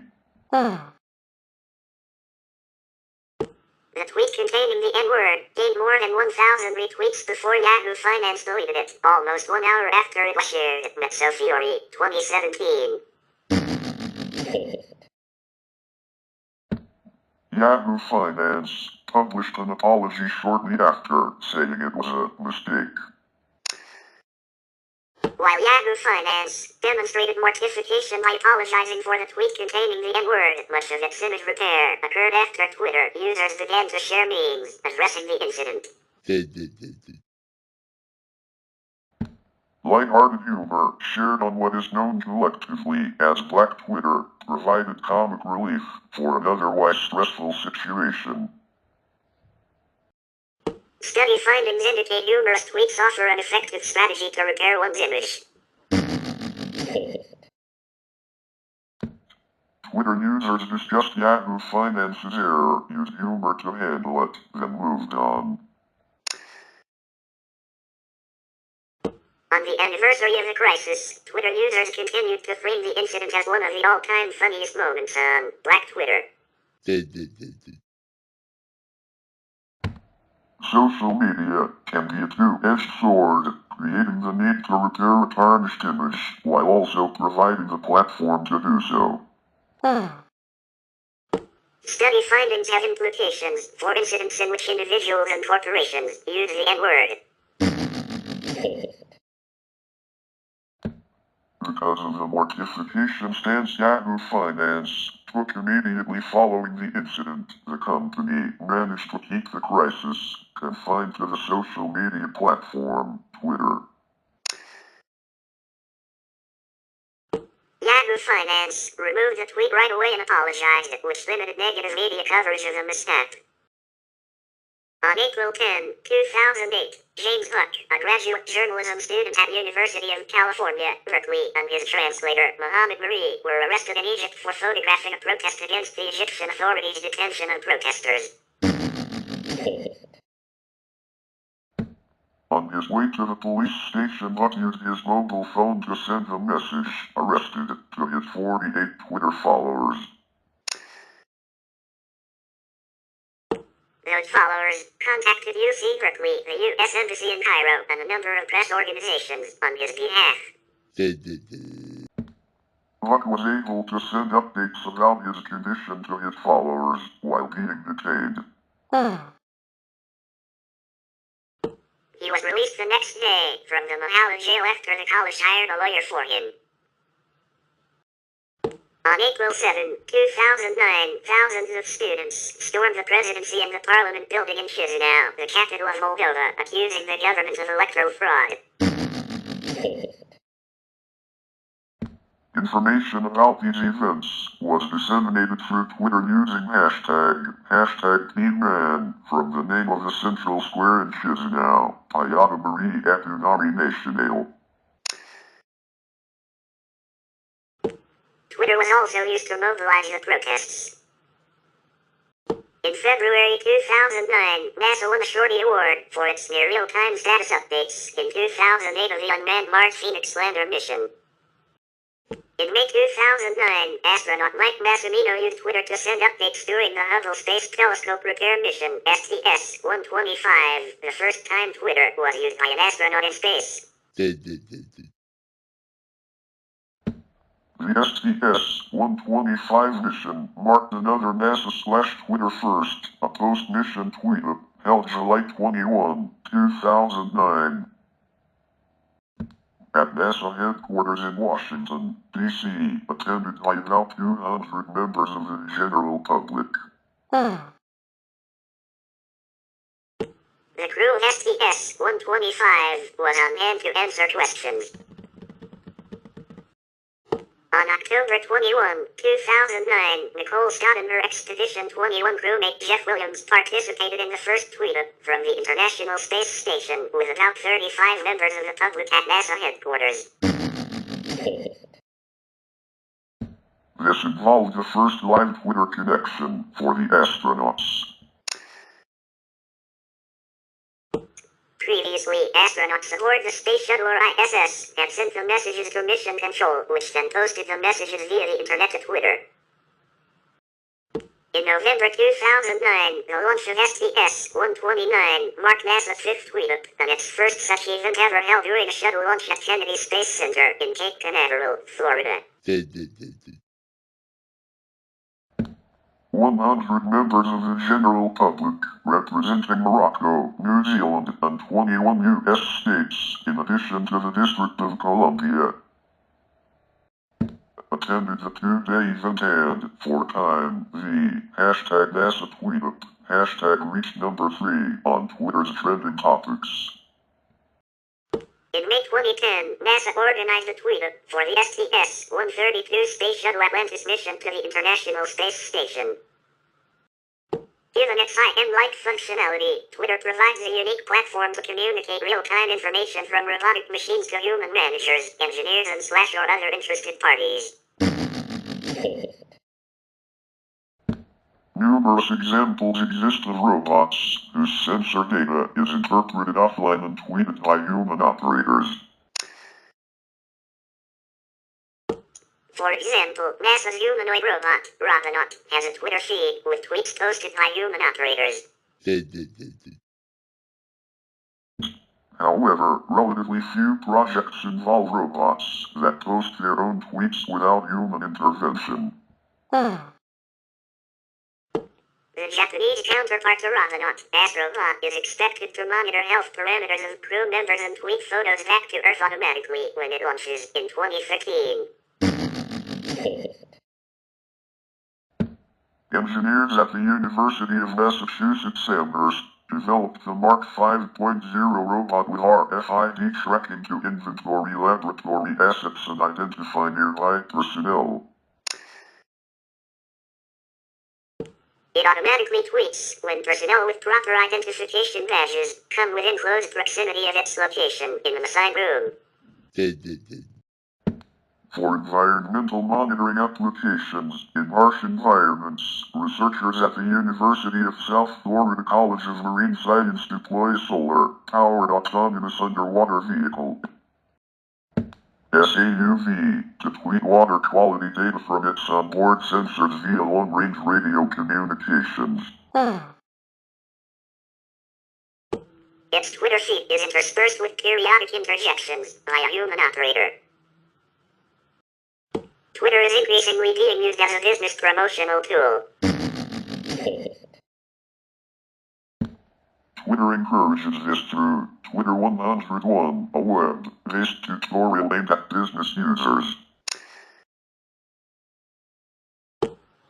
A: The tweet containing the N-word gained more than 1,000 retweets before Yahoo Finance deleted it, almost 1 hour after it was shared. Mezzofiore, 2017.
B: Yahoo Finance published an apology shortly after, saying it was a mistake.
A: While Yahoo Finance demonstrated mortification by apologizing for the tweet containing the N-word, much of its image repair occurred after Twitter users began to share memes addressing the incident.
B: Lighthearted humor, shared on what is known collectively as Black Twitter, provided comic relief for an otherwise stressful situation.
A: Study findings indicate humorous tweets offer an effective strategy to repair one's image.
B: Twitter users discussed Yahoo Finance's error, used humor to handle it, then moved on.
A: On the anniversary of the crisis, Twitter users continued to frame the incident as one of the all-time funniest moments on Black Twitter.
B: Social media can be a two-edged sword, creating the need to repair a tarnished image, while also providing the platform to do so.
A: Study findings have implications for incidents in which individuals and corporations use the N-word.
B: Because of the mortification stance Yahoo Finance took immediately following the incident, the company managed to keep the crisis confined to the social media platform, Twitter.
A: Yahoo Finance removed the tweet right away and apologized, which limited negative media coverage of the mishap. On April 10, 2008, James Buck, a graduate journalism student at University of California, Berkeley, and his translator, Mohammed Marie, were arrested in Egypt for photographing a protest against the Egyptian authorities' detention of protesters.
B: On his way to the police station, Buck used his mobile phone to send a message, arrested, to his 48 Twitter followers.
A: Those followers contacted UC Berkeley, the U.S. Embassy in Cairo, and a number of press organizations on his behalf.
B: Buck was able to send updates about his condition to his followers while being detained.
A: He was released the next day from the Mahalla jail after the college hired a lawyer for him. On April 7, 2009, thousands of students stormed the presidency and the parliament building in Chisinau, the capital of Moldova, accusing the government of electoral fraud.
B: Information about these events was disseminated through Twitter using hashtag TaBNWNE from the name of the central square in Chisinau, TaBNWNE.
A: Twitter was also used to mobilize the protests. In February 2009, NASA won a Shorty Award for its near real-time status updates in 2008 of the unmanned Mars Phoenix lander mission. In May 2009, astronaut Mike Massimino used Twitter to send updates during the Hubble Space Telescope repair mission STS-125, the first time Twitter was used by an astronaut in space.
B: The STS-125 mission marked another NASA/Twitter first, a post-mission tweet-up held July 21, 2009. At NASA headquarters in Washington, D.C., attended by about 200 members of the general public.
A: The crew of STS-125 was on hand to answer questions. On On October 21, 2009, Nicole Scott and her Expedition 21 crewmate Jeff Williams participated in the first tweet-up from the International Space Station with about 35 members of the public at NASA headquarters.
B: This involved the first live Twitter connection for the astronauts.
A: Previously, astronauts aboard the Space Shuttle or ISS had sent the messages to Mission Control, which then posted the messages via the internet to Twitter. In November 2009, the launch of STS-129 marked NASA's fifth tweet-up, and its first such event ever held during a shuttle launch at Kennedy Space Center in Cape Canaveral, Florida.
B: 100 members of the general public, representing Morocco, New Zealand, and 21 U.S. states, in addition to the District of Columbia, attended the two-day event and, for time, the hashtag NASA tweetup, hashtag reached number 3 on Twitter's trending topics.
A: In May 2010, NASA organized a tweet-up for the STS-132 Space Shuttle Atlantis mission to the International Space Station. Given its high-end-like functionality, Twitter provides a unique platform to communicate real-time information from robotic machines to human managers, engineers, and or other interested parties.
B: Numerous examples exist of robots whose sensor data is interpreted offline and tweeted by human operators.
A: For example, NASA's humanoid robot, Robinaut, has a Twitter feed with tweets posted by human operators.
B: However, relatively few projects involve robots that post their own tweets without human intervention.
A: The Japanese counterpart to Robinaut, Astrobot, is expected to monitor health parameters of crew members and tweet photos back to Earth automatically when it launches in 2015.
B: Engineers at the University of Massachusetts Amherst developed the Mark 5.0 robot with RFID tracking to inventory laboratory assets and identify nearby personnel.
A: It automatically tweets when personnel with proper identification badges come within close proximity of its location in an assigned room.
B: For environmental monitoring applications in harsh environments, researchers at the University of South Florida College of Marine Science deploy a solar-powered autonomous underwater vehicle, SAUV, to tweet water quality data from its onboard sensors via long-range radio communications.
A: Its Twitter feed is interspersed with periodic interjections by a human operator. Twitter is increasingly being used as a business promotional tool.
B: Twitter encourages this through Twitter 101, a web-based tutorial aimed at business users.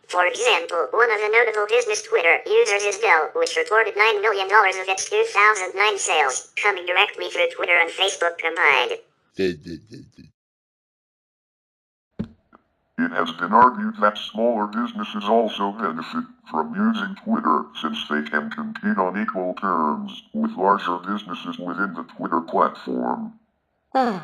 A: For example, one of the notable business Twitter users is Dell, which reported $9 million of its 2009 sales, coming directly through Twitter and Facebook combined.
B: It has been argued that smaller businesses also benefit from using Twitter since they can compete on equal terms with larger businesses within the Twitter platform.
A: In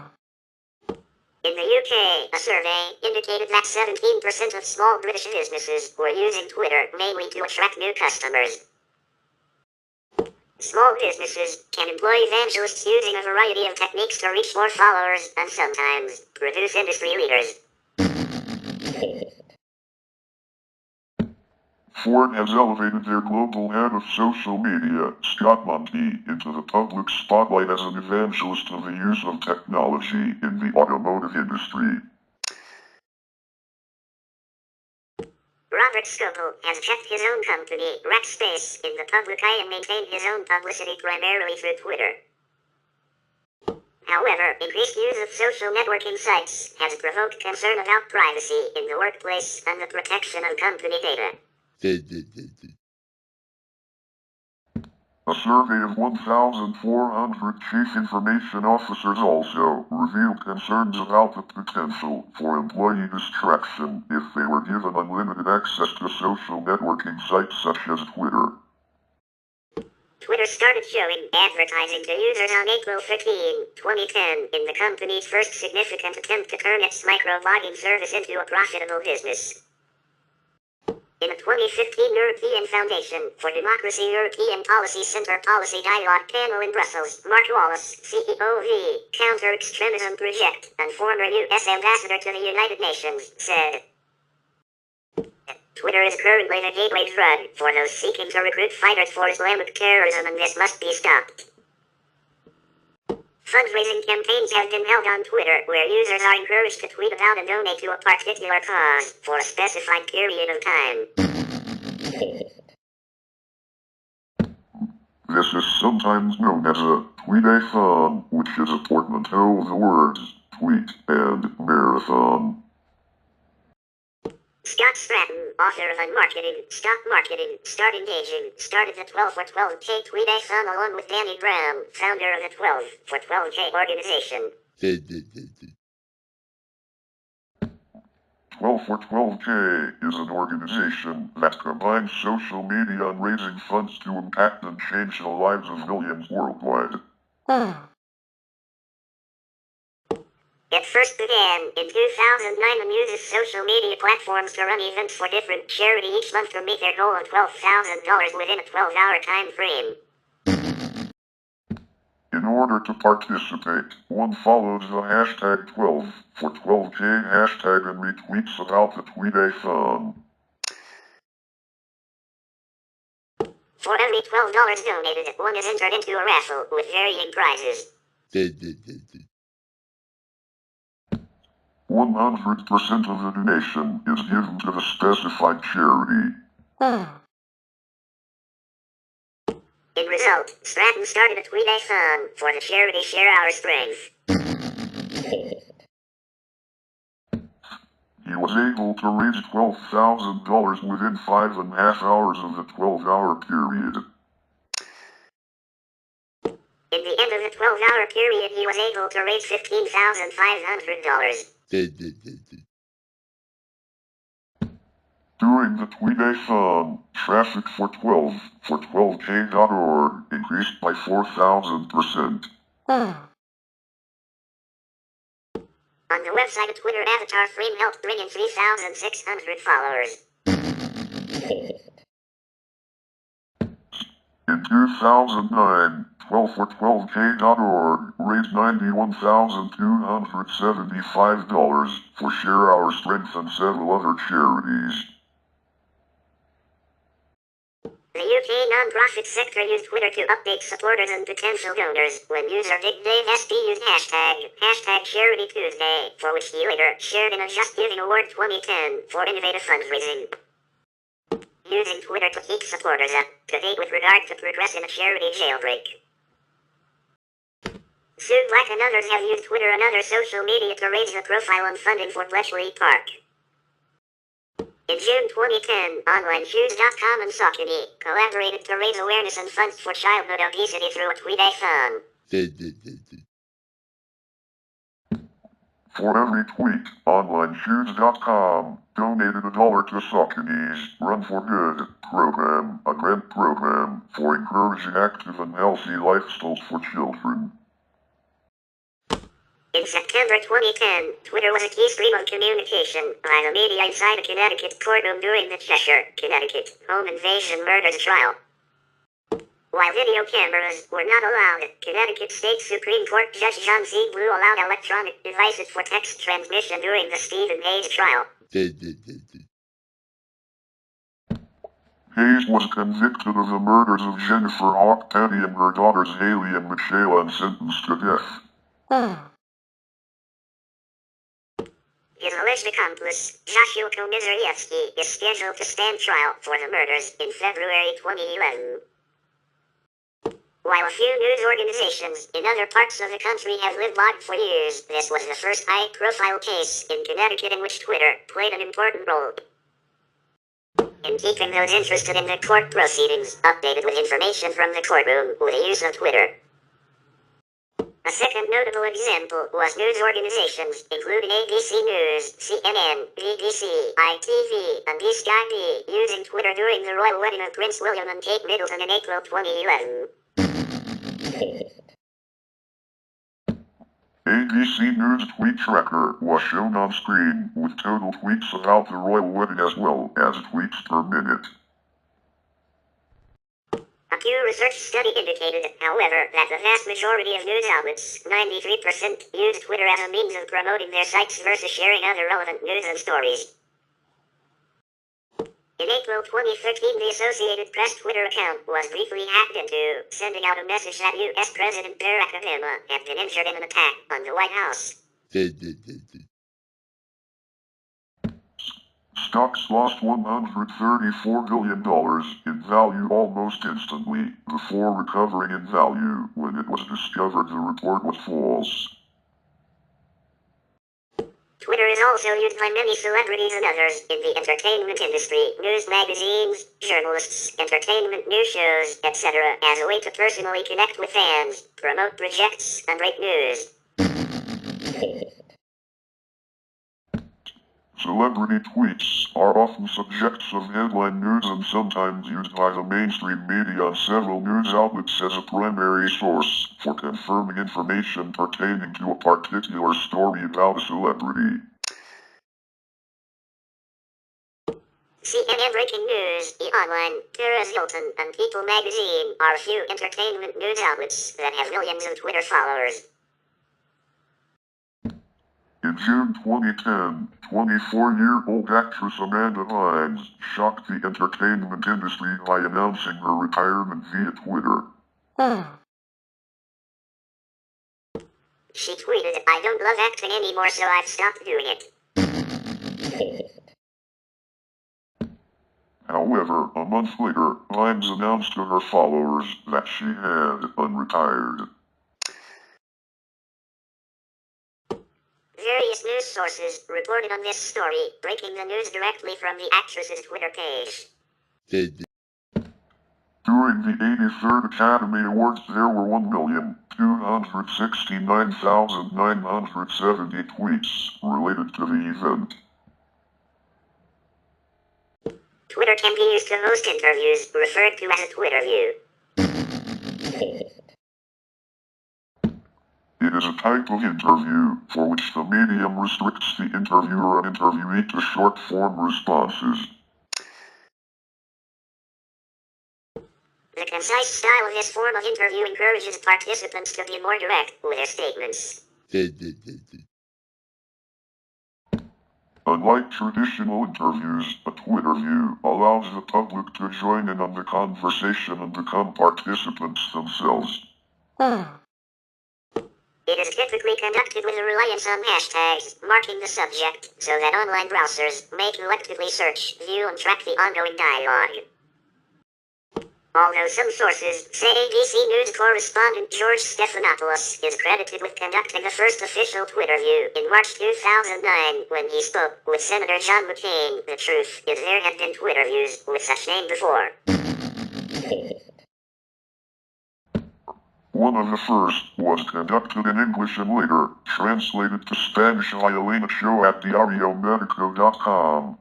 A: the UK, a survey indicated that 17% of small British businesses were using Twitter mainly to attract new customers. Small businesses can employ evangelists using a variety of techniques to reach more followers and sometimes produce industry leaders.
B: Ford has elevated their global head of social media, Scott Monty, into the public spotlight as an evangelist of the use of technology in the automotive industry.
A: Robert Scoble has kept his own company, Rackspace, in the public eye and maintained his own publicity primarily through Twitter. However, increased use of social networking sites has provoked concern about privacy in the workplace and the protection of company data.
B: A survey of 1,400 chief information officers also revealed concerns about the potential for employee distraction if they were given unlimited access to social networking sites such as Twitter.
A: Twitter started showing advertising to users on April 13, 2010, in the company's first significant attempt to turn its microblogging service into a profitable business. In a 2015 European Foundation for Democracy European Policy Center Policy Dialogue panel in Brussels, Mark Wallace, CEO of the Counter-Extremism Project and former U.S. ambassador to the United Nations, said, Twitter is currently the gateway drug for those seeking to recruit fighters for Islamic terrorism, and this must be stopped. Fundraising campaigns have been held on Twitter, where users are encouraged to tweet about and donate to a particular cause for a specified period of time.
B: This is sometimes known as a tweet-a-thon, which is a portmanteau of the words tweet and marathon.
A: Scott Stratton, author of Unmarketing, Stop Marketing, Start Engaging, started the 12 for 12K tweet-a-thon along with Danny Graham, founder of the 12 for 12K organization.
B: 12 for 12K is an organization that combines social media and raising funds to impact and change the lives of millions worldwide.
A: It first began in 2009 and uses social media platforms to run events for different charities each month to meet their goal of $12,000 within a 12-hour time frame.
B: In order to participate, one follows the hashtag 12 for 12K hashtag and retweets about the tweet-a-thon.
A: For every $12 donated, one is entered into a raffle with varying prizes.
B: 100% of the donation is given to the specified charity.
A: In result, Stratton started a tweet-a-thon for the charity Share Our Strength.
B: He was able to raise $12,000 within 5.5 hours of the 12-hour period.
A: In the end of the 12-hour period, he was able to raise $15,500.
B: During the tweet-a-thon, traffic for 12 for 12K.org increased by 4,000%.
A: On the website, a Twitter avatar frame helped bring in 3,600 followers.
B: In 2009, 12 for 12K.org raised $91,275 for Share Our Strength and several other charities.
A: The UK non-profit sector used Twitter to update supporters and potential donors. When user Dick Dave SP used hashtag Charity Tuesday, for which he later shared in a Just Giving Award 2010 for innovative fundraising. Using Twitter to keep supporters up to date with regard to progress in a charity jailbreak. Sue Black and others have used Twitter and other social media to raise the profile and funding for Bletchley Park. In June 2010, OnlineShoes.com and Saucony collaborated to raise awareness and funds for childhood obesity through a tweet-a-thon.
B: For every tweet, OnlineShoes.com donated $1 to Saucony's Run for Good program, a grant program for encouraging active and healthy lifestyles for children.
A: In September 2010, Twitter was a key stream of communication by the media inside a Connecticut courtroom during the Cheshire, Connecticut, home invasion murders trial. While video cameras were not allowed, Connecticut State Supreme Court Judge John C. Blue allowed electronic devices for text transmission during the Stephen Hayes trial.
B: Hayes was convicted of the murders of Jennifer Hawk Penny and her daughters Haley and Michaela and sentenced to death.
A: His alleged accomplice, Joshua Komisarevsky, is scheduled to stand trial for the murders in February 2011. While a few news organizations in other parts of the country have lived blogged for years, this was the first high-profile case in Connecticut in which Twitter played an important role. In keeping those interested in the court proceedings updated with information from the courtroom with the use of Twitter. A second notable example was news organizations, including ABC News, CNN, BBC, ITV, and Sky B, using Twitter during the royal wedding of Prince William and Kate Middleton in April 2011.
B: ABC News tweet tracker was shown on screen, with total tweets about the royal wedding as well as tweets per minute.
A: A Pew Research study indicated, however, that the vast majority of news outlets, 93%, use Twitter as a means of promoting their sites versus sharing other relevant news and stories. In April 2013, the Associated Press Twitter account was briefly hacked into, sending out a message that U.S. President Barack Obama had been injured in an attack on the White House.
B: Stocks lost $134 billion in value almost instantly, before recovering in value when it was discovered the report was false.
A: Twitter is also used by many celebrities and others in the entertainment industry, news magazines, journalists, entertainment news shows, etc., as a way to personally connect with fans, promote projects, and rate news.
B: Celebrity tweets are often subjects of headline news and sometimes used by the mainstream media and several news outlets as a primary source for confirming information pertaining to a particular story about a celebrity.
A: CNN Breaking News, E! Paris Hilton, and People Magazine are a few entertainment news outlets that have millions of Twitter followers.
B: In June 2010, 24-year-old actress Amanda Bynes shocked the entertainment industry by announcing her retirement via Twitter.
A: She tweeted, "I don't love acting anymore, so I've stopped doing it."
B: However, a month later, Bynes announced to her followers that she had unretired.
A: Various news sources reported on this story, breaking the news directly from the actress's Twitter page.
B: During the 83rd Academy Awards, there were 1,269,970 tweets related to the event.
A: Twitter can be used to host interviews, referred to as a Twitter view.
B: It is a type of interview for which the medium restricts the interviewer and interviewee to short-form responses.
A: The concise style of this form of interview encourages participants to be more direct with their statements.
B: Unlike traditional interviews, a Twitter view allows the public to join in on the conversation and become participants themselves.
A: It is typically conducted with a reliance on hashtags, marking the subject, so that online browsers may collectively search, view, and track the ongoing dialogue. Although some sources say ABC News correspondent George Stephanopoulos is credited with conducting the first official Twitter view in March 2009 when he spoke with Senator John McCain, the truth is there have been Twitter views with such name before.
B: One of the first was conducted in English and later translated to Spanish by Elena Cho at diariomedico.com,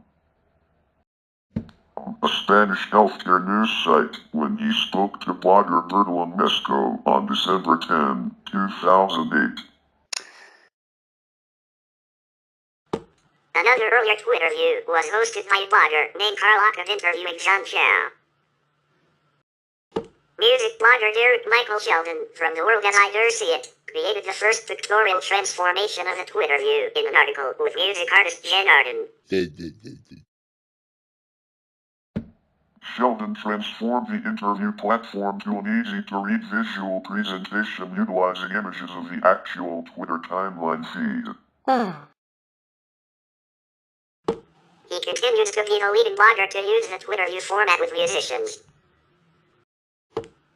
B: a Spanish healthcare news site, when he spoke to blogger Bertolan Mesco on December 10, 2008.
A: Another earlier Twitter view was hosted by a blogger named Carlock interviewing John Chow. Music blogger Derek Michael Sheldon, from The World As I Dare See It, created the first pictorial transformation of a Twitter view in an article with music artist Jen Arden.
B: Sheldon transformed the interview platform to an easy-to-read visual presentation utilizing images of the actual Twitter timeline feed.
A: He continues to be the leading blogger to use the Twitter view format with musicians.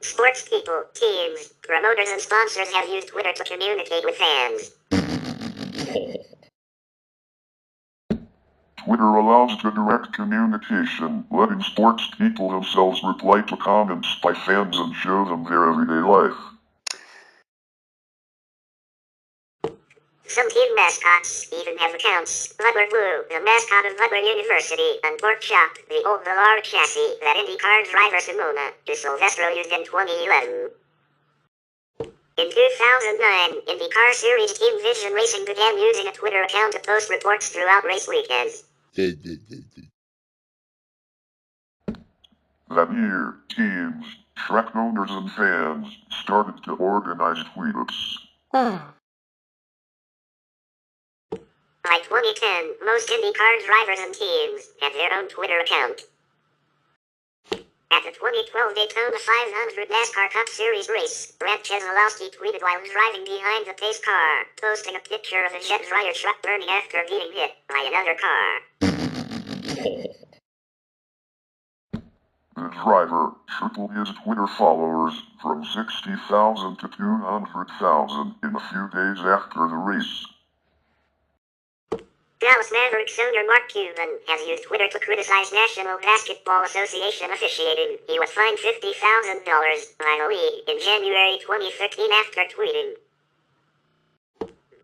A: Sports people, teams, promoters, and sponsors have used Twitter to communicate with fans.
B: Twitter allows the direct communication, letting sports people themselves reply to comments by fans and show them their everyday life.
A: Some team mascots even have accounts. Rubber Blue, the mascot of Rubber University, and Pork Chop, the old Velar chassis that IndyCar driver Simona de Silvestro used in 2011. In 2009, IndyCar Series Team Vision Racing began using a Twitter account to post reports throughout race weekends.
B: That year, teams, track owners and fans started to organize tweetups.
A: By 2010, most IndyCar drivers and teams had their own Twitter account. At the 2012 Daytona 500 NASCAR Cup Series race, Brad Keselowski tweeted while driving behind the pace car, posting a picture of a jet dryer truck burning after being hit by another car.
B: The driver tripled his Twitter followers from 60,000 to 200,000 in a few days after the race.
A: Dallas Mavericks owner Mark Cuban has used Twitter to criticize National Basketball Association officiating. He was fined $50,000 by the league in January 2013 after tweeting,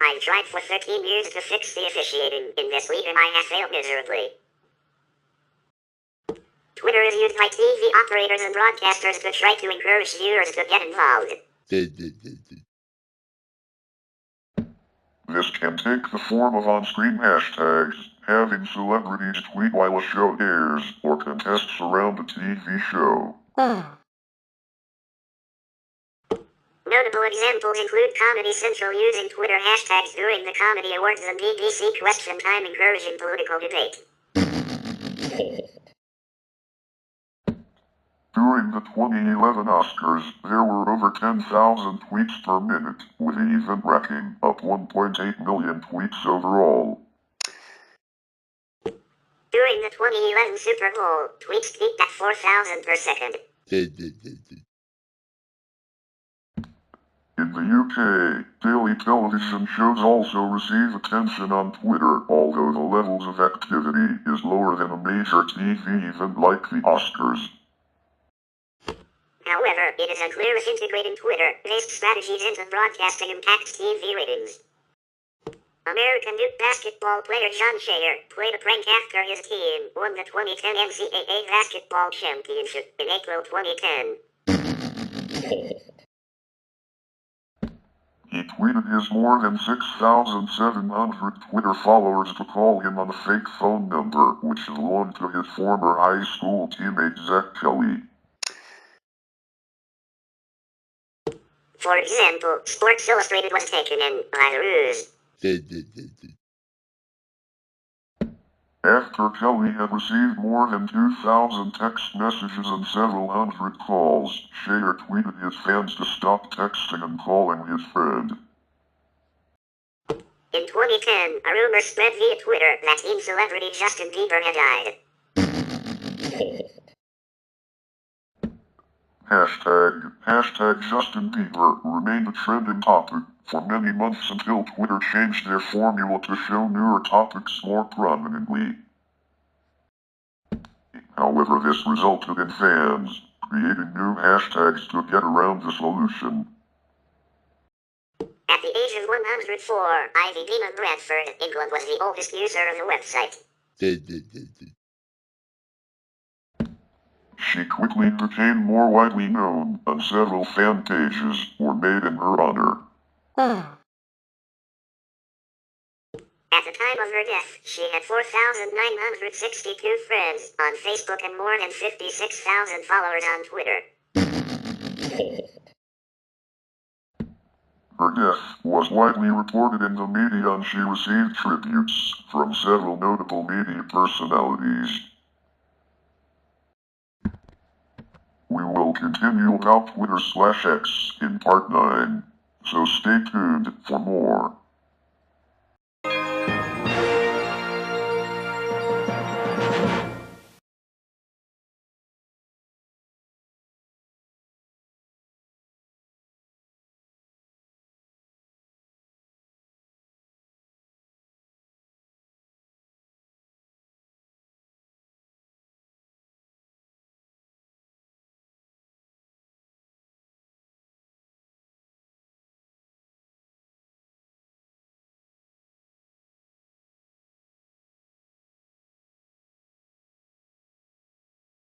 A: "I've tried for 13 years to fix the officiating in this league and I have failed miserably." Twitter is used by TV operators and broadcasters to try to encourage viewers to get involved.
B: This can take the form of on-screen hashtags, having celebrities tweet while a show airs, or contests around a TV show.
A: Notable examples include Comedy Central using Twitter hashtags during the Comedy Awards and BBC Question Time encouraging political debate.
B: During the 2011 Oscars, there were over 10,000 tweets per minute, with the event racking up 1.8 million tweets overall.
A: During the 2011 Super Bowl, tweets peaked at 4,000 per second.
B: In the UK, daily television shows also receive attention on Twitter, although the levels of activity is lower than a major TV event like the Oscars.
A: However, it is unclear if integrating Twitter-based strategies into broadcasting impacts TV ratings. American Duke basketball player John Shayer played a prank after his team won the 2010 NCAA basketball championship in April 2010.
B: He tweeted his more than 6,700 Twitter followers to call him on a fake phone number, which belonged to his former high school teammate Zach Kelly.
A: For example, Sports Illustrated was taken in by the ruse.
B: After Kelly had received more than 2,000 text messages and several hundred calls, Shayer tweeted his fans to stop texting and calling his friend.
A: In 2010, a rumor spread via Twitter that teen celebrity Justin Bieber had died.
B: Hashtag Justin Bieber remained a trending topic for many months until Twitter changed their formula to show newer topics more prominently. However, this resulted in fans creating new hashtags to get around the solution.
A: At the age of 104, Ivy Dina Bradford, England was the oldest user of the website.
B: She quickly became more widely known, and several fan pages were made in her honor.
A: At the time of her death, she had 4,962 friends on Facebook and more than 56,000 followers on Twitter.
B: Her death was widely reported in the media and she received tributes from several notable media personalities. We will continue about Twitter/X in part 9, so stay tuned for more.